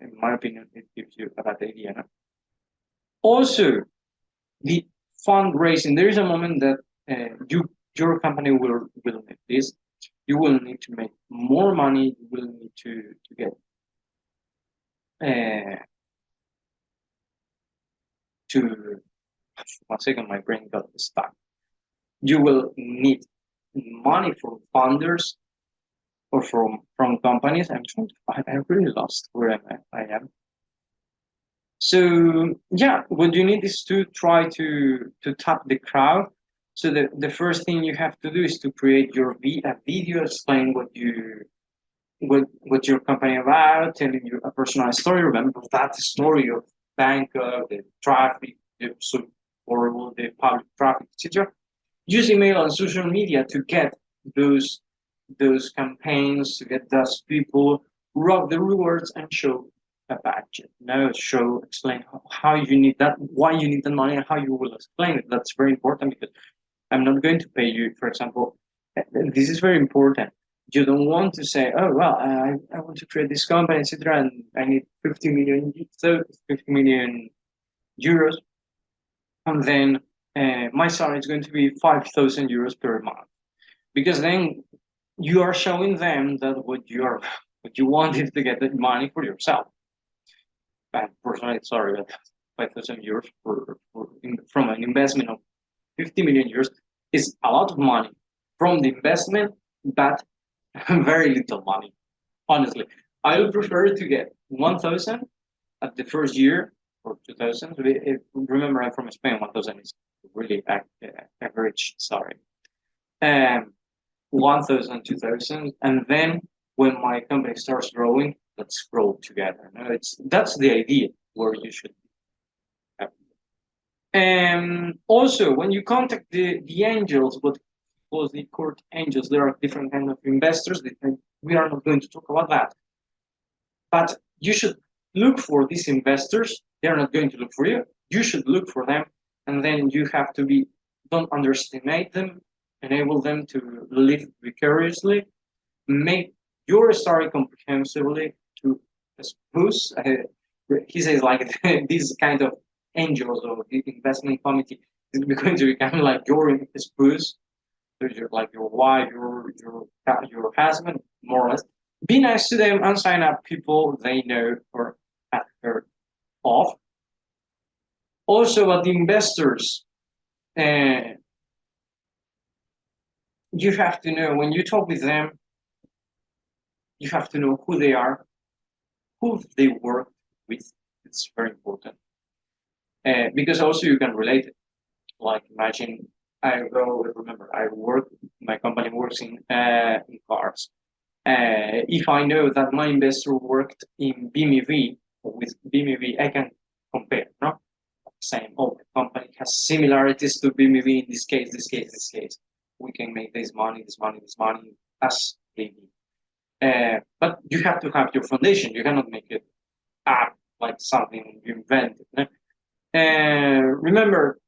in my opinion, it gives you a bad idea. No? Also, the fundraising. There is a moment that your company will need this. You will need to make more money. You will need to get to. 1 second, my brain got stuck. You will need money from funders or from companies. I really lost where I am. So yeah, what you need is to try to tap the crowd. So the first thing you have to do is to create a video explaining what your company about, telling you a personal story. Remember that story of Bangkok, the traffic, so horrible, the public traffic, etc. Use email and social media to get those campaigns, to get those people, rob the rewards, and show a budget. Now explain how you need that, why you need the money, and how you will explain it. That's very important, because I'm not going to pay you, for example. This is very important. You don't want to say, oh, well, I want to create this company, etc., and I need 50 million, so 50 million euros, and then my salary is going to be 5,000 euros per month, because then you are showing them that what you want is to get the money for yourself. And personally, sorry, but 5,000 euros from an investment of 50 million euros is a lot of money from the investment, but very little money. Honestly, I would prefer to get 1,000 at the first year, or 2,000. Remember, I'm from Spain. 1,000 is really average. Sorry. 1,000, 2,000, and then when my company starts growing, let's grow together. No, that's the idea where you should be. And also, when you contact the angels, what closely court angels, there are different kind of investors. We are not going to talk about that, but you should look for these investors. They are not going to look for you. You should look for them, and then you have to don't underestimate them. Enable them to live vicariously, make your story comprehensively to spouse. He says like this kind of angels or the investment committee is going to become like your spouse, like your wife, your husband, more or less. Be nice to them and sign up people they know or have heard of. Also, about the investors, you have to know, when you talk with them, you have to know who they are, who they work with. It's very important. Because also you can relate it. Like imagine my company works in cars. If I know that my investor worked in BMW, with BMW, I can compare, no? Same, the company has similarities to BMW in this case. We can make this money as they need. But you have to have your foundation. You cannot make it up like something you invented. No? Remember,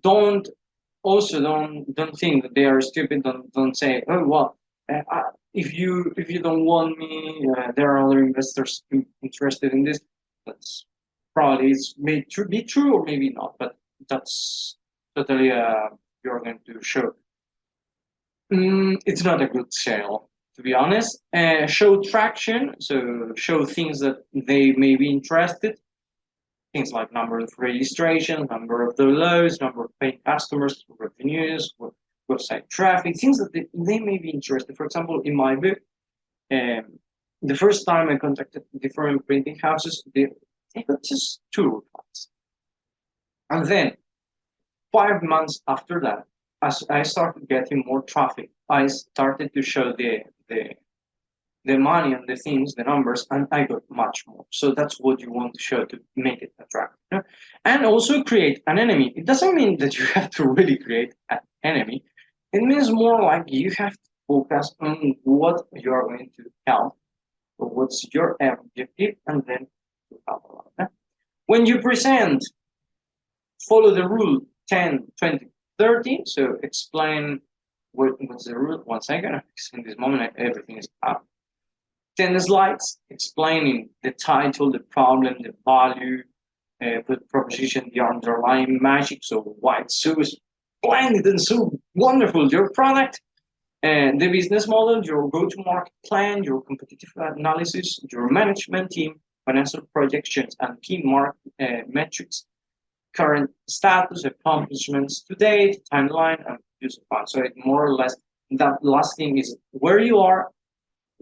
don't think that they are stupid. Don't say, oh well, if you don't want me, there are other investors interested in this. That's probably it's may be true or maybe not, but that's totally you're going to show. It's not a good sale, to be honest. Show traction, so show things that they may be interested. Things like number of registrations, number of downloads, number of paying customers, revenues, website traffic, things that they may be interested. For example, in my book, um, the first time I contacted different printing houses, they got just 2 replies. And then 5 months after that, as I started getting more traffic, I started to show the money and the things, the numbers, and I got much more. So that's what you want to show to make it attractive. You know? And also create an enemy. It doesn't mean that you have to really create an enemy. It means more like you have to focus on what you are going to help, or what's your objective, and then to help a lot. Yeah? When you present, follow the rule 10, 20, 30. So explain what's the rule. 1 second. In this moment, everything is up. 10 slides explaining the title, the problem, the value, the proposition, the underlying magic. So why it's so splendid and so wonderful, your product, and the business model, your go-to-market plan, your competitive analysis, your management team, financial projections, and key metrics, current status, accomplishments to date, timeline, and use of funds. So it more or less, that last thing is where you are,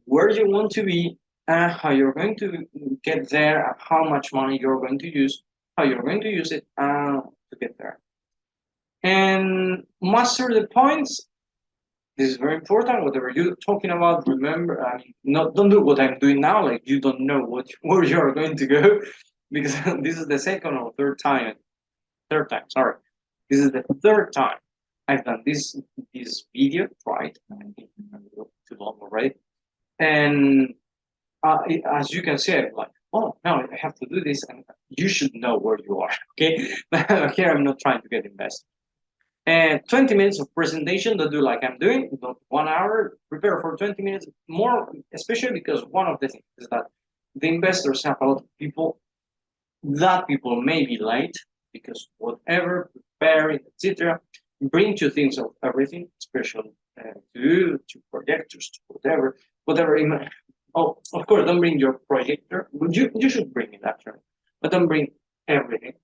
where you want to be, and how you're going to get there, and how much money you're going to use, how you're going to use it to get there. And master the points. This is very important. Whatever you're talking about, remember, don't do what I'm doing now. Like you don't know where you're going to go, because this is the second or third time. Sorry, this is the third time I've done this video. Right, I think I'm too long already. And as you can see, I'm like, oh, no, I have to do this, and you should know where you are, okay? Here, I'm not trying to get invested. And 20 minutes of presentation, don't do like I'm doing, not 1 hour, prepare for 20 minutes more, especially because one of the things is that the investors have a lot of people, that people may be late, because whatever, preparing, etc., bring 2 things of everything, especially to projectors, to whatever. Oh, of course, don't bring your projector. You should bring it actually, but don't bring everything.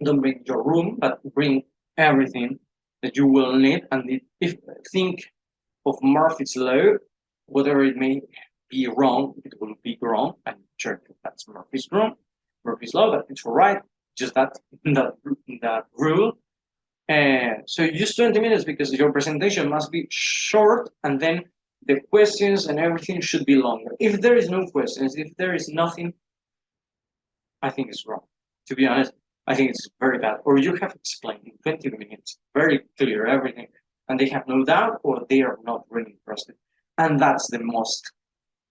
Don't bring your room, but bring everything that you will need. And if think of Murphy's law, whatever it may be wrong, it will be wrong. And sure, that's Murphy's law, but it's all right. Just that rule. So use 20 minutes because your presentation must be short, and then the questions and everything should be longer. If there is no questions, if there is nothing, I think it's wrong. To be honest, I think it's very bad. Or you have explained in 20 minutes, very clear everything, and they have no doubt, or they are not really interested. And that's the most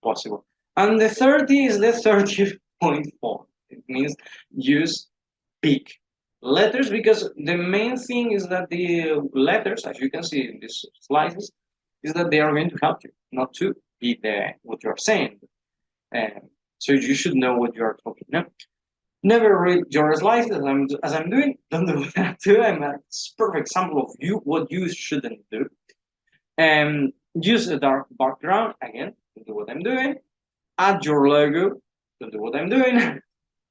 possible. And the 30 is the 30.4. It means use big letters, because the main thing is that the letters, as you can see in these slides, is that they are going to help you, not to be what you're saying. So you should know what you are talking about. Never read your slides as I'm doing. Don't do that too. I'm a perfect example of what you shouldn't do. Use a dark background. Again, don't do what I'm doing. Add your logo. Don't do what I'm doing.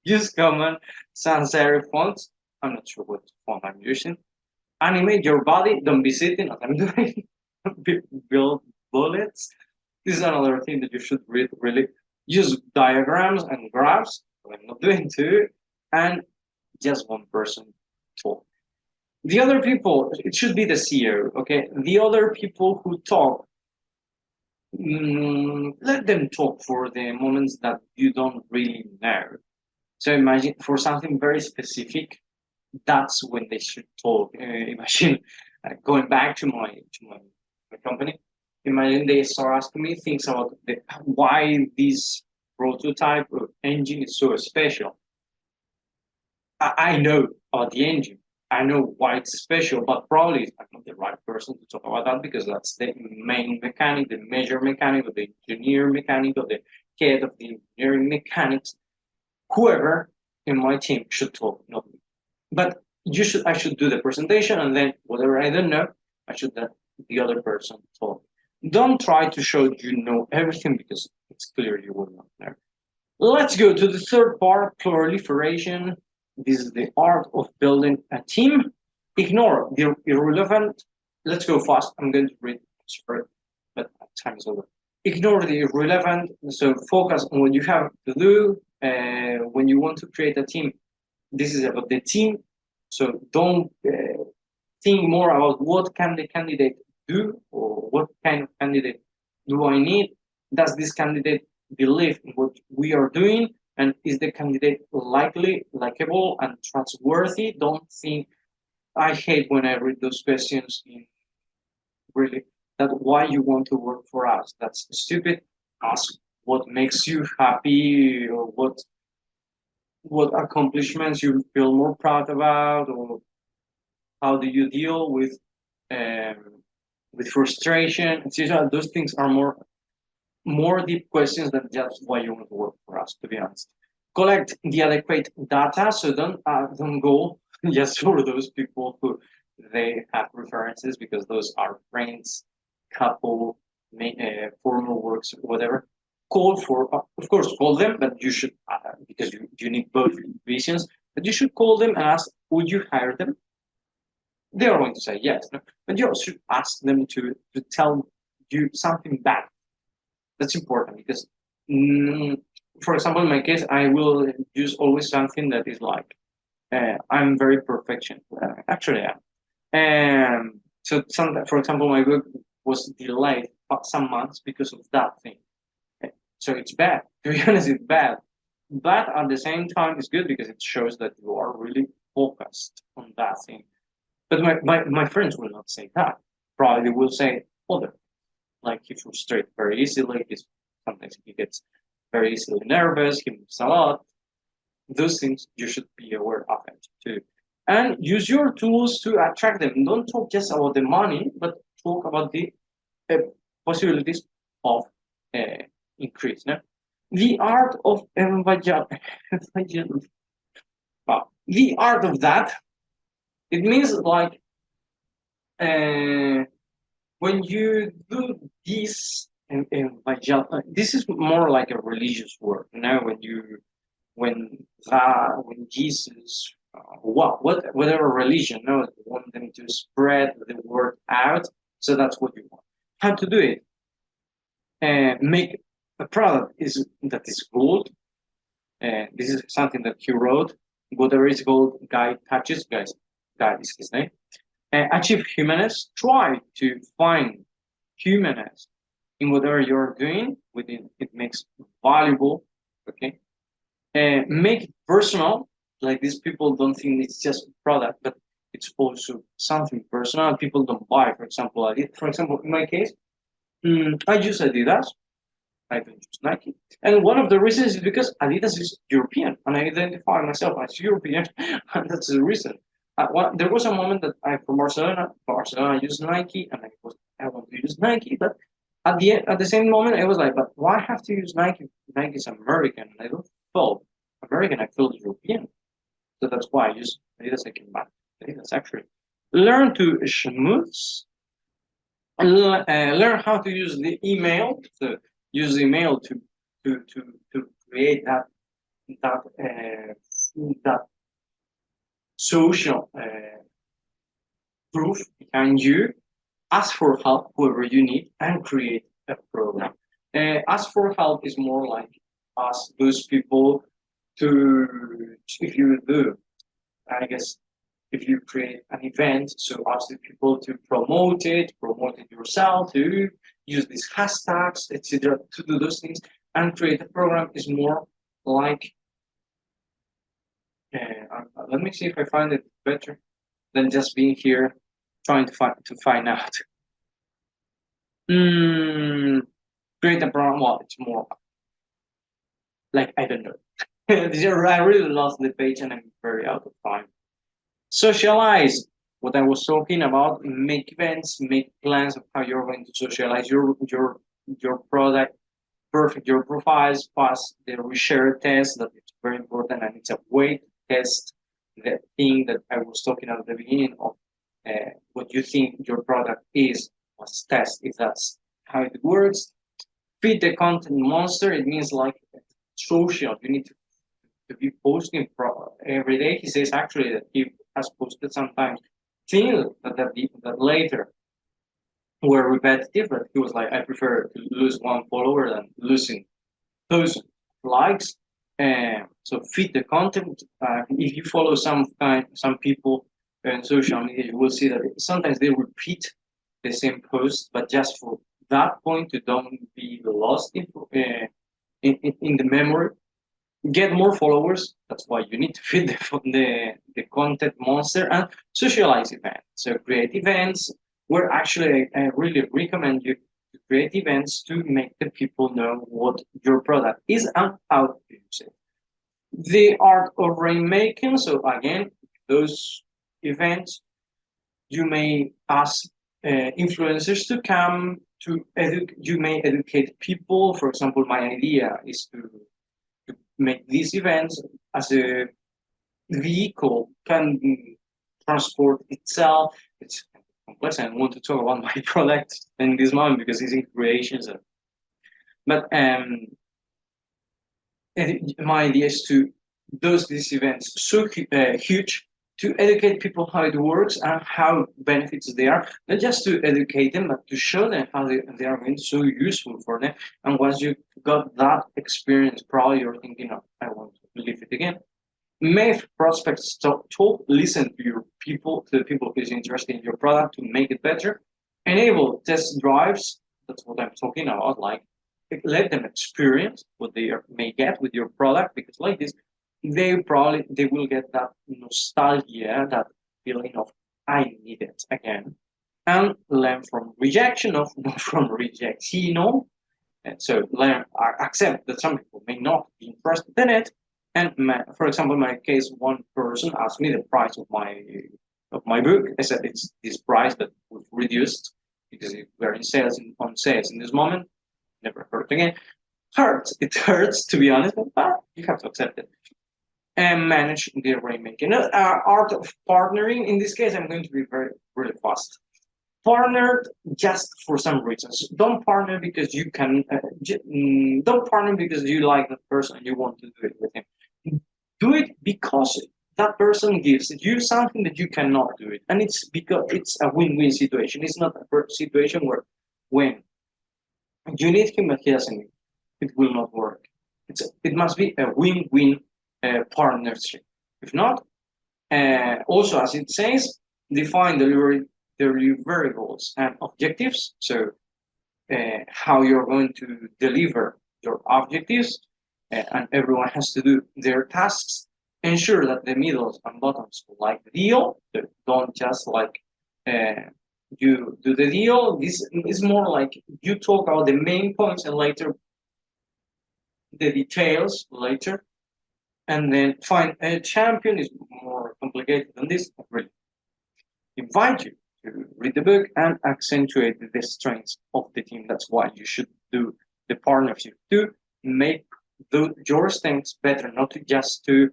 Use common sans serif fonts. I'm not sure what font I'm using. Animate your body. Don't be sitting as I'm doing. Build bullets. This is another thing that you should read really. Use diagrams and graphs. What I'm not doing too. And just one person talk. The other people, it should be the CEO, okay? The other people who talk, let them talk for the moments that you don't really know. So imagine for something very specific, that's when they should talk. Imagine going back to my company. Imagine they start asking me things about why this prototype of engine is so special. I know about the engine. I know why it's special, but probably I'm not the right person to talk about that because that's the main mechanic, the major mechanic, or the engineer mechanic, or the head of the engineering mechanics. Whoever in my team should talk, not me. But I should do the presentation, and then whatever I don't know, I should let the other person talk. Don't try to show you know everything because it's clear you will not know. Let's go to the third part, proliferation. This is the art of building a team. Ignore the irrelevant. Let's go fast. I'm going to read, sorry, but time is over. Ignore the irrelevant. So focus on what you have to do when you want to create a team. This is about the team. So don't think more about what can the candidate do or what kind of candidate do I need. Does this candidate believe in what we are doing? And is the candidate likable, and trustworthy? Don't think, I hate when I read those questions in really that why you want to work for us. That's stupid. Ask what makes you happy, or what accomplishments you feel more proud about, or how do you deal with frustration, etc. Those things are more deep questions than just why you want to work for us, to be honest. Collect the adequate data, so don't go just for those people who they have references, because those are friends, couple, formal works, whatever. Call for, of course, call them, but you should, because you need both visions, but you should call them and ask, would you hire them? They are going to say yes, no? But you also should ask them to tell you something bad. That's important because, for example, in my case, I will use always something that is like, I'm very perfection. Actually, I am. So, for example, my book was delayed some months because of that thing. So it's bad. To be honest, it's bad. But at the same time, it's good because it shows that you are really focused on that thing. But my friends will not say that. Probably will say other. Like he frustrates very easily. Sometimes he gets very easily nervous. He moves a lot. Those things you should be aware of it too. And use your tools to attract them. Don't talk just about the money, but talk about the uh, possibilities of increase. No? The art of wow. The art of that. It means like when you do this this is more like a religious word. When Jesus, whatever religion, want them to spread the word out. So that's what you want. How to do it? Make a product that is gold. This is something that he wrote. Whatever is gold, guy touches. Guy is his name. Achieve humanness. Try to find humanness in whatever you're doing. Within it makes valuable. Okay. Make it personal. Like these people don't think it's just a product, but it's also something personal. People don't buy. For example, in my case, I use Adidas. I don't use Nike. And one of the reasons is because Adidas is European, and I identify myself as European, and that's the reason. There was a moment that I'm from Barcelona. Barcelona used Nike, and I want to use Nike, but at the same moment, I was like, but why have to use Nike? Nike is American, and I don't feel American. I feel European, so that's why I use Adidas. I came back. Adidas actually. Learn to schmooze, and learn how to use the email. So use email to create that social proof behind you. Ask for help whoever you need and create a program. Ask for help is more like ask those people to, if you do, I guess, if you create an event, so ask the people to promote it yourself, to use these hashtags, etc., to do those things and create a program is more like, let me see if I find it better than just being here trying to find out. Create a program. Well, it's more like I don't know. I really lost the page and I'm very out of time. Socialize. What I was talking about, make events, make plans of how you're going to socialize your product, perfect your profiles, pass the reshare test. That it's very important, and it's a way to test the thing that I was talking at the beginning of what you think your product is. Must test if that's how it works. Feed the content monster. It means like social. You need to be posting every day. He says actually that he has posted sometimes things that later were repetitive, but he was like, I prefer to lose one follower than losing those likes. And so feed the content. If you follow some people on social media, you will see that sometimes they repeat the same post, but just for that point to don't be lost in the memory. Get more followers. That's why you need to feed the content monster and socialize events. So create events where actually I really recommend you to create events to make the people know what your product is and how to use it. The art of rainmaking. So again, those events you may ask influencers to come to you may educate people. For example, my idea is to make these events as a vehicle can transport itself. It's complex. I don't want to talk about my product in this moment because it's in creation. So. But my idea is to do these events so huge to educate people how it works and how benefits they are, not just to educate them, but to show them how they are going so useful for them. And once you got that experience, probably you're thinking, oh, I want to live it again. Make prospects talk, listen to your people, to the people who's interested in your product to make it better. Enable test drives. That's what I'm talking about. Like let them experience what they may get with your product, because like this, they will get that nostalgia, that feeling of I need it again, and learn from rejection of not from rejection. And so learn accept that some people may not be interested in it. And for example, in my case, one person asked me the price of my book. I said it's this price that was reduced because we're in sales on sales in this moment. Never heard again. Hurts. It hurts to be honest, but you have to accept it and manage the rainmaking. Art of partnering. In this case, I'm going to be very really fast. Partnered just for some reasons. Don't partner because you can. Don't partner because you like that person and you want to do it with him. Do it because that person gives you something that you cannot do it, and it's because it's a win-win situation. It's not a situation where when you need him but he doesn't need, it will not work. It must be a win-win partnership. If not, also as it says, define deliverables and objectives. So how you're going to deliver your objectives, and everyone has to do their tasks. Ensure that the middles and bottoms like the deal. Don't just like you do the deal. This is more like you talk about the main points and later the details later. And then find a champion is more complicated than this. I really invite you to read the book and accentuate the strengths of the team. That's why you should do the partnership to make your strengths better, not to just to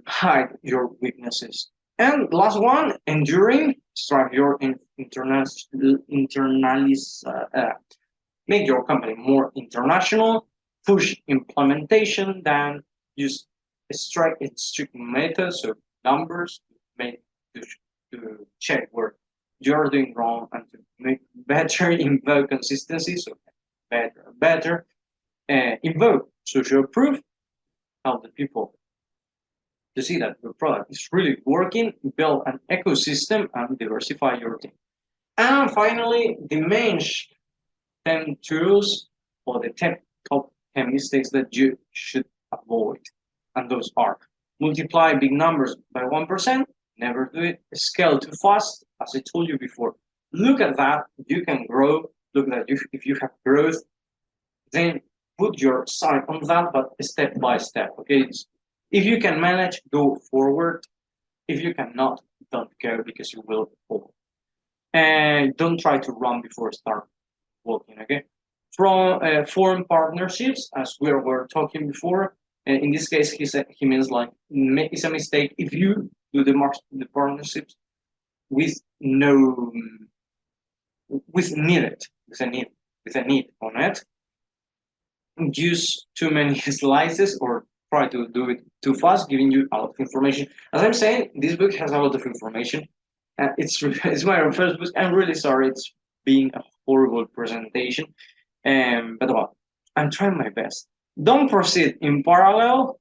hide your weaknesses. And last one, enduring, strive your make your company more international, push implementation, than use strict methods of numbers to check where you're doing wrong and to make better invoke consistency, so better invoke social proof, help the people to see that your product is really working, build an ecosystem and diversify your team. And finally, the main 10 tools or the top 10 mistakes that you should avoid. And those are multiply big numbers by 1%, never do it. Scale too fast, as I told you before. Look at that, you can grow. Look at that, if you have growth, then put your side on that, but step by step, okay? If you can manage, go forward. If you cannot, don't go because you will fall. And don't try to run before start walking. Okay. From foreign partnerships, as we were talking before, and in this case, he said he means like it's a mistake if you do the partnerships with no with needed with a need on it. Use too many slices or try to do it too fast, giving you a lot of information. As I'm saying, this book has a lot of information. It's my first book. I'm really sorry. It's being a horrible presentation. But well, I'm trying my best. Don't proceed in parallel.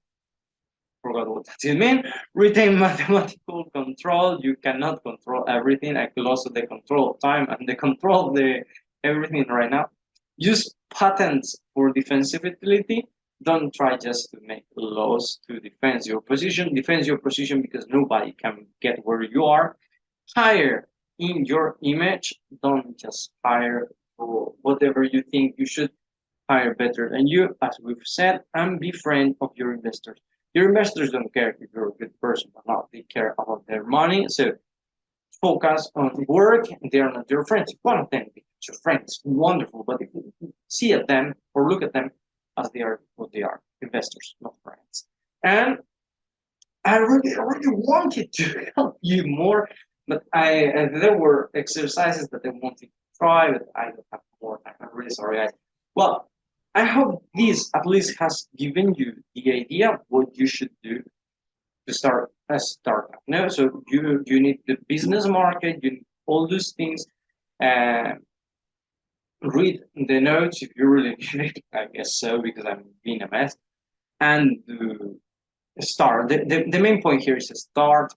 Forgot what that means. Retain mathematical control. You cannot control everything. I could also the control of time and the control of the everything right now. Use patents for defensibility. Don't try just to make laws to defend your position. Defend your position because nobody can get where you are. Hire in your image. Don't just hire for whatever you think you should hire better than you, as we've said, and be friend of your investors. Your investors don't care if you're a good person or not. They care about their money. So focus on work. They are not your friends. One of them becomes your friends. Wonderful. But if you see at them or look at them as they are what they are, investors, not friends. And I really wanted to help you more, but there were exercises that I wanted to try, but I don't have more time. I'm really sorry, guys. Well, I hope this at least has given you the idea of what you should do to start a startup. No, so you need the business market, you need all those things. Uh, Read the notes if you really need it. I guess so because I'm being a mess. And start. The main point here is to start.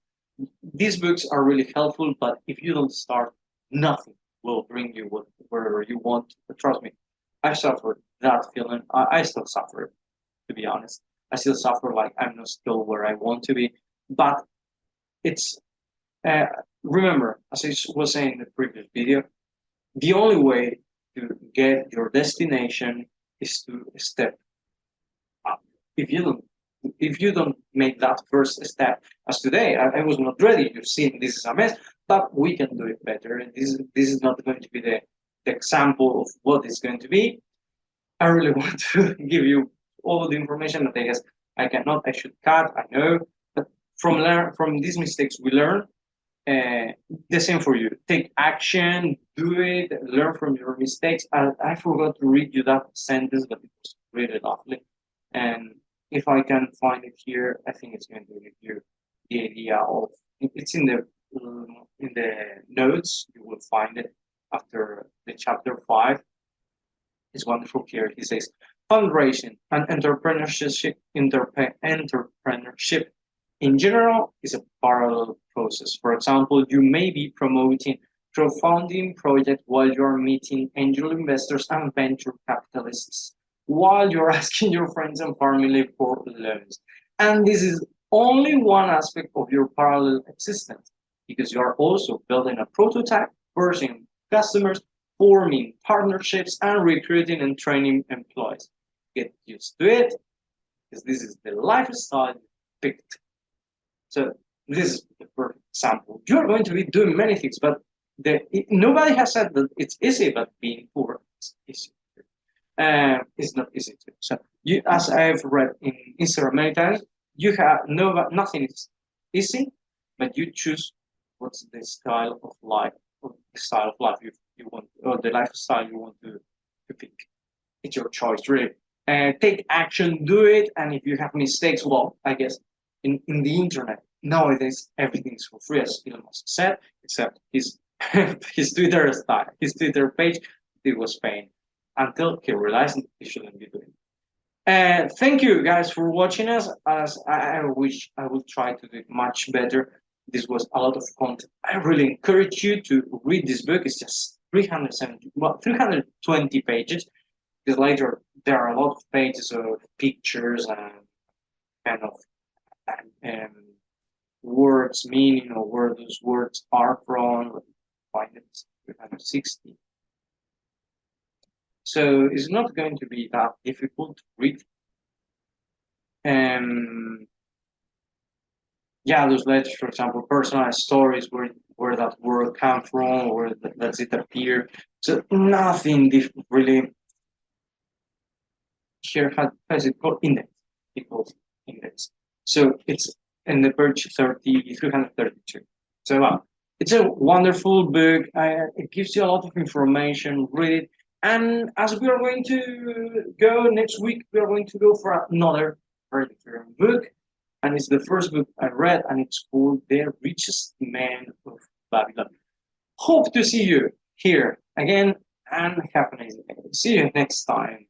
These books are really helpful, but if you don't start, nothing will bring you wherever you want. But trust me, I suffered that feeling. I still suffer, to be honest. I still suffer like I'm not still where I want to be. But it's uh, remember, as I was saying in the previous video, the only way to get your destination is to step up. If you don't if you don't make that first step, as today, I was not ready. You've seen this is a mess, but we can do it better. And this is not going to be the example of what it's going to be. I really want to give you all the information that I guess I cannot, I should cut, I know. But from these mistakes we learn. The same for you. Take action, do it, learn from your mistakes. I forgot to read you that sentence, but it was really lovely. And if I can find it here, I think it's going to give you the idea of it's in the notes. You will find it after the chapter 5. It's wonderful here. He says fundraising and entrepreneurship in general is a parallel process. For example, you may be promoting crowdfunding project while you're meeting angel investors and venture capitalists, while you're asking your friends and family for loans. And this is only one aspect of your parallel existence, because you are also building a prototype, pursuing customers, forming partnerships, and recruiting and training employees. Get used to it, because this is the lifestyle you picked. So this is the perfect example. You're going to be doing many things, but nobody has said that it's easy, but being poor is easy. It's not easy to. So you, as I've read in Instagram many times, you have nothing is easy, but you choose what's the style of life, or the style of life you want, or the lifestyle you want to pick. It's your choice, really. Take action, do it, and if you have mistakes, well, I guess in the internet nowadays everything is for free, as Elon Musk said, except his his Twitter page, it was paying until he realized he shouldn't be doing. Thank you guys for watching us. As I wish I would try to do it much better. This was a lot of content. I really encourage you to read this book. It's just 320 pages. Because later there are a lot of pages of pictures and kind of um, words meaning or where those words are from. Find it 360. So it's not going to be that difficult to read. yeah, those letters, for example, personalized stories where that word come from, or does it appear. So nothing really here has it called index. It calls index. So it's in the page 332. So it's a wonderful book. It gives you a lot of information. Read it. And as we are going to go next week, we are going to go for another very different book. And it's the first book I read, and it's called The Richest Man of Babylon. Hope to see you here again, and have a nice day. See you next time.